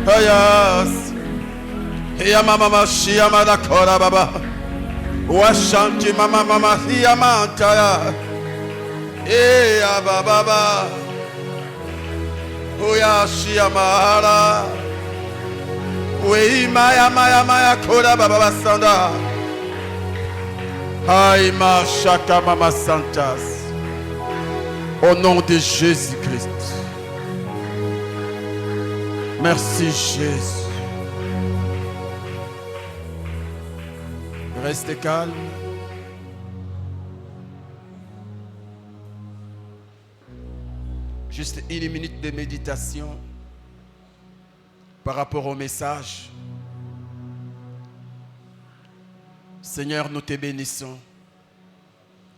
Ayas, ya mama shia mada kora baba, washanti mama mama hiya mantaya, ya baba, oya shia mahara, we maya kora baba sanda, ay ma shaka mama santas, au nom de Jésus-Christ. Merci Jésus. Restez calme. Juste une minute de méditation par rapport au message. Seigneur, nous te bénissons.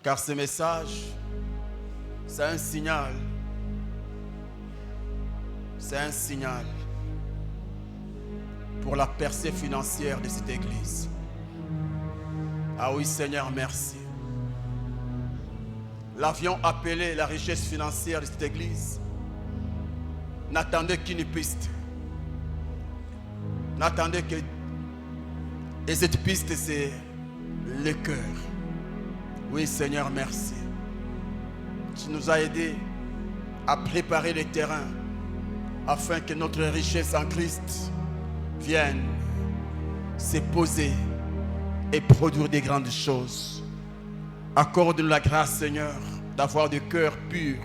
Car ce message, c'est un signal. C'est un signal pour la percée financière de cette église. Ah oui Seigneur, merci. L'avion appelé la richesse financière de cette église n'attendait qu'une piste. N'attendait que... Et cette piste, c'est le cœur. Oui Seigneur, merci. Tu nous as aidés à préparer le terrain afin que notre richesse en Christ vienne se poser et produire des grandes choses. Accorde-nous la grâce, Seigneur, d'avoir des cœurs purs.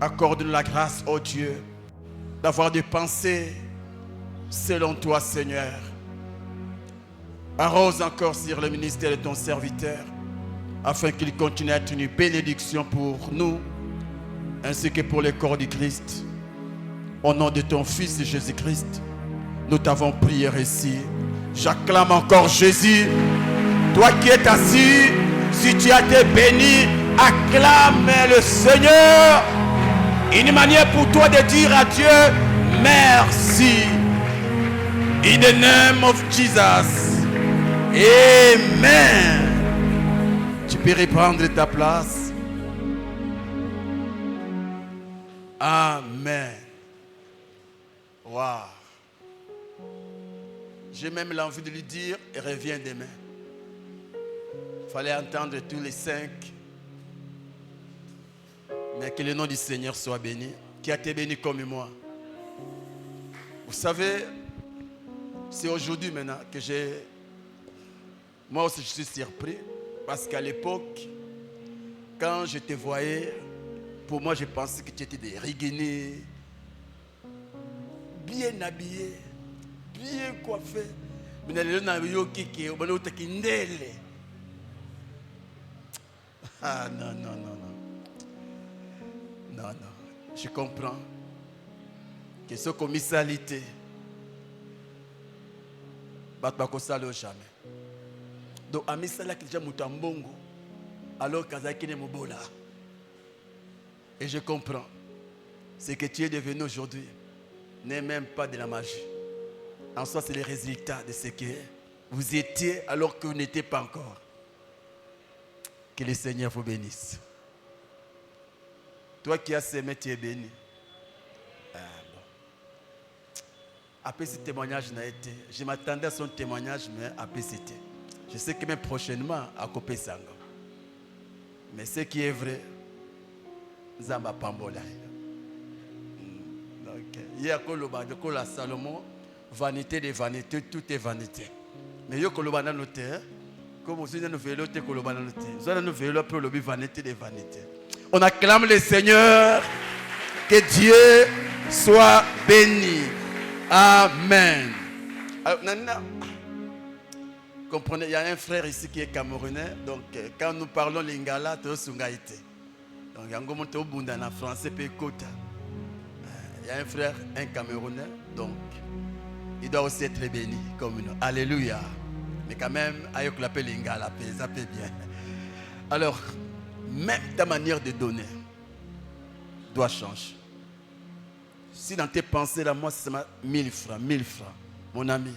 Accorde-nous la grâce, ô Dieu, d'avoir des pensées selon toi, Seigneur. Arrose encore sur le ministère de ton serviteur, afin qu'il continue à être une bénédiction pour nous, ainsi que pour le corps du Christ. Au nom de ton Fils Jésus-Christ, nous t'avons prié ici. J'acclame encore Jésus. Toi qui es assis, si tu as été béni, acclame le Seigneur. Une manière pour toi de dire à Dieu merci. In the name of Jesus. Amen. Tu peux reprendre ta place. Amen. Wow. J'ai même l'envie de lui dire, reviens demain. Il fallait entendre tous les 5. Mais que le nom du Seigneur soit béni, qui a été béni comme moi. Vous savez, c'est aujourd'hui maintenant que moi aussi je suis surpris, parce qu'à l'époque, quand je te voyais, pour moi je pensais que tu étais des rigainés, bien habillé, bien coiffé. Mais ah non. Non, je comprends que ce commissalité, jamais. Donc, amisala qui déjà mutambongo, alors kazaki ne mobola. Et je comprends. Ce que tu es devenu aujourd'hui n'est même pas de la magie. En soi, c'est le résultat de ce que vous étiez alors que vous n'étiez pas encore. Que le Seigneur vous bénisse. Toi qui as semé, tu es béni. Après ce témoignage n'a été. Je m'attendais à son témoignage, mais après c'était. Je sais que même prochainement, à Kopé Sanga. Mais ce qui est vrai, Zamba Pambola. Donc, hier, quand la Salomon, vanité des vanités, tout est vanité. Mais yo kolobana noté, comme vous nous vélo te kolobana noté. Nous allons nous vélo pour le vanité des vanités. On acclame le Seigneur, que Dieu soit béni. Amen. Alors, comprenez, il y a un frère ici qui est camerounais, donc quand nous parlons lingala, tu es sungaïté. Donc il y a un bunda en français, puis kota. Il y a un frère, un camerounais, donc il doit aussi être béni comme nous. Alléluia. Mais quand même, ayouk l'appelle lingala, ça peut bien. Alors, même ta manière de donner doit changer. Si dans tes pensées, là, moi, c'est 1000 francs, mon ami,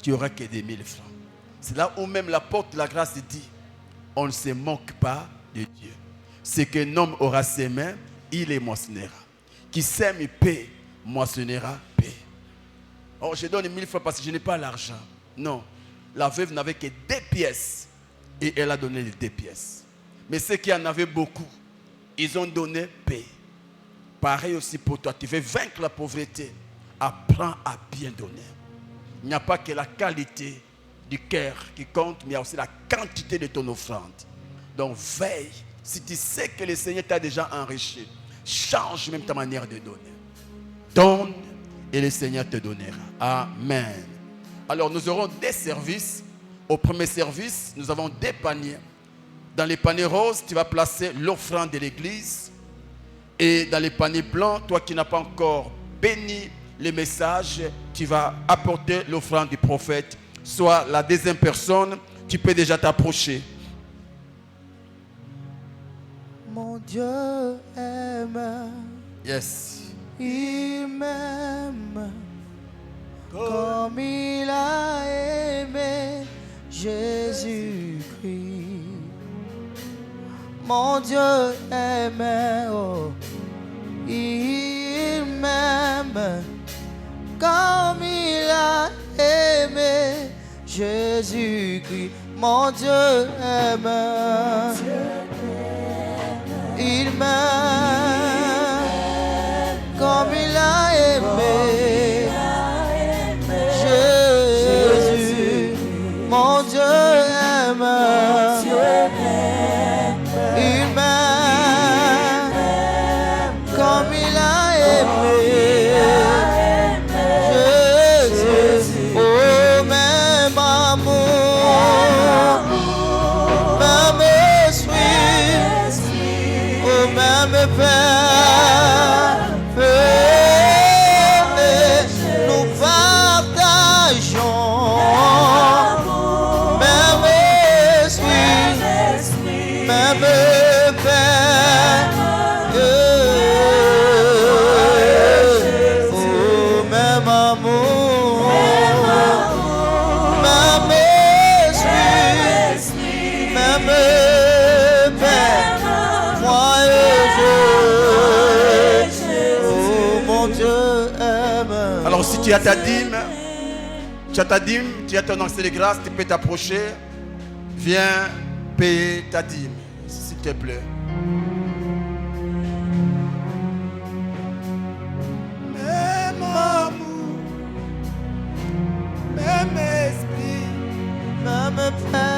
tu n'auras que des 1000 francs. C'est là où même la porte de la grâce dit, on ne se moque pas de Dieu. Ce qu'un homme aura semé, il les moissonnera. Qui sème, il paie, moissonnera, paie. Oh, je donne 1000 francs parce que je n'ai pas l'argent. Non, la veuve n'avait que 2 pièces et elle a donné les 2 pièces. Mais ceux qui en avaient beaucoup, ils ont donné, paie. Pareil aussi pour toi, tu veux vaincre la pauvreté, apprends à bien donner. Il n'y a pas que la qualité du cœur qui compte, mais il y a aussi la quantité de ton offrande. Donc veille, si tu sais que le Seigneur t'a déjà enrichi, change même ta manière de donner. Donne et le Seigneur te donnera. Amen. Alors nous aurons des services. Au premier service, nous avons 2 paniers. Dans les paniers roses, tu vas placer l'offrande de l'église. Et dans les paniers blancs, toi qui n'as pas encore béni les messages, tu vas apporter l'offrande du prophète. Soit la deuxième personne, tu peux déjà t'approcher. Mon Dieu aime. Yes. Il m'aime. Comme il a aimé Jésus-Christ. Mon Dieu aime. Oh. Il m'aime comme il a aimé Jésus-Christ. Mon Dieu aime. Il m'aime comme il a aimé Jésus. Mon Dieu aime. Il m'aime comme il a aimé Jésus. Oh, même amour, même esprit, oh, même Père, nous partageons même esprit, même Père. Oh, même amour, même esprit, même Père. Moi et Dieu, oh, mon Dieu aime. Alors si tu as ta dîme, tu as ton accès de grâce, tu peux t'approcher. Viens payer ta dîme, s'il te plaît. Même amour, même esprit, Même Père.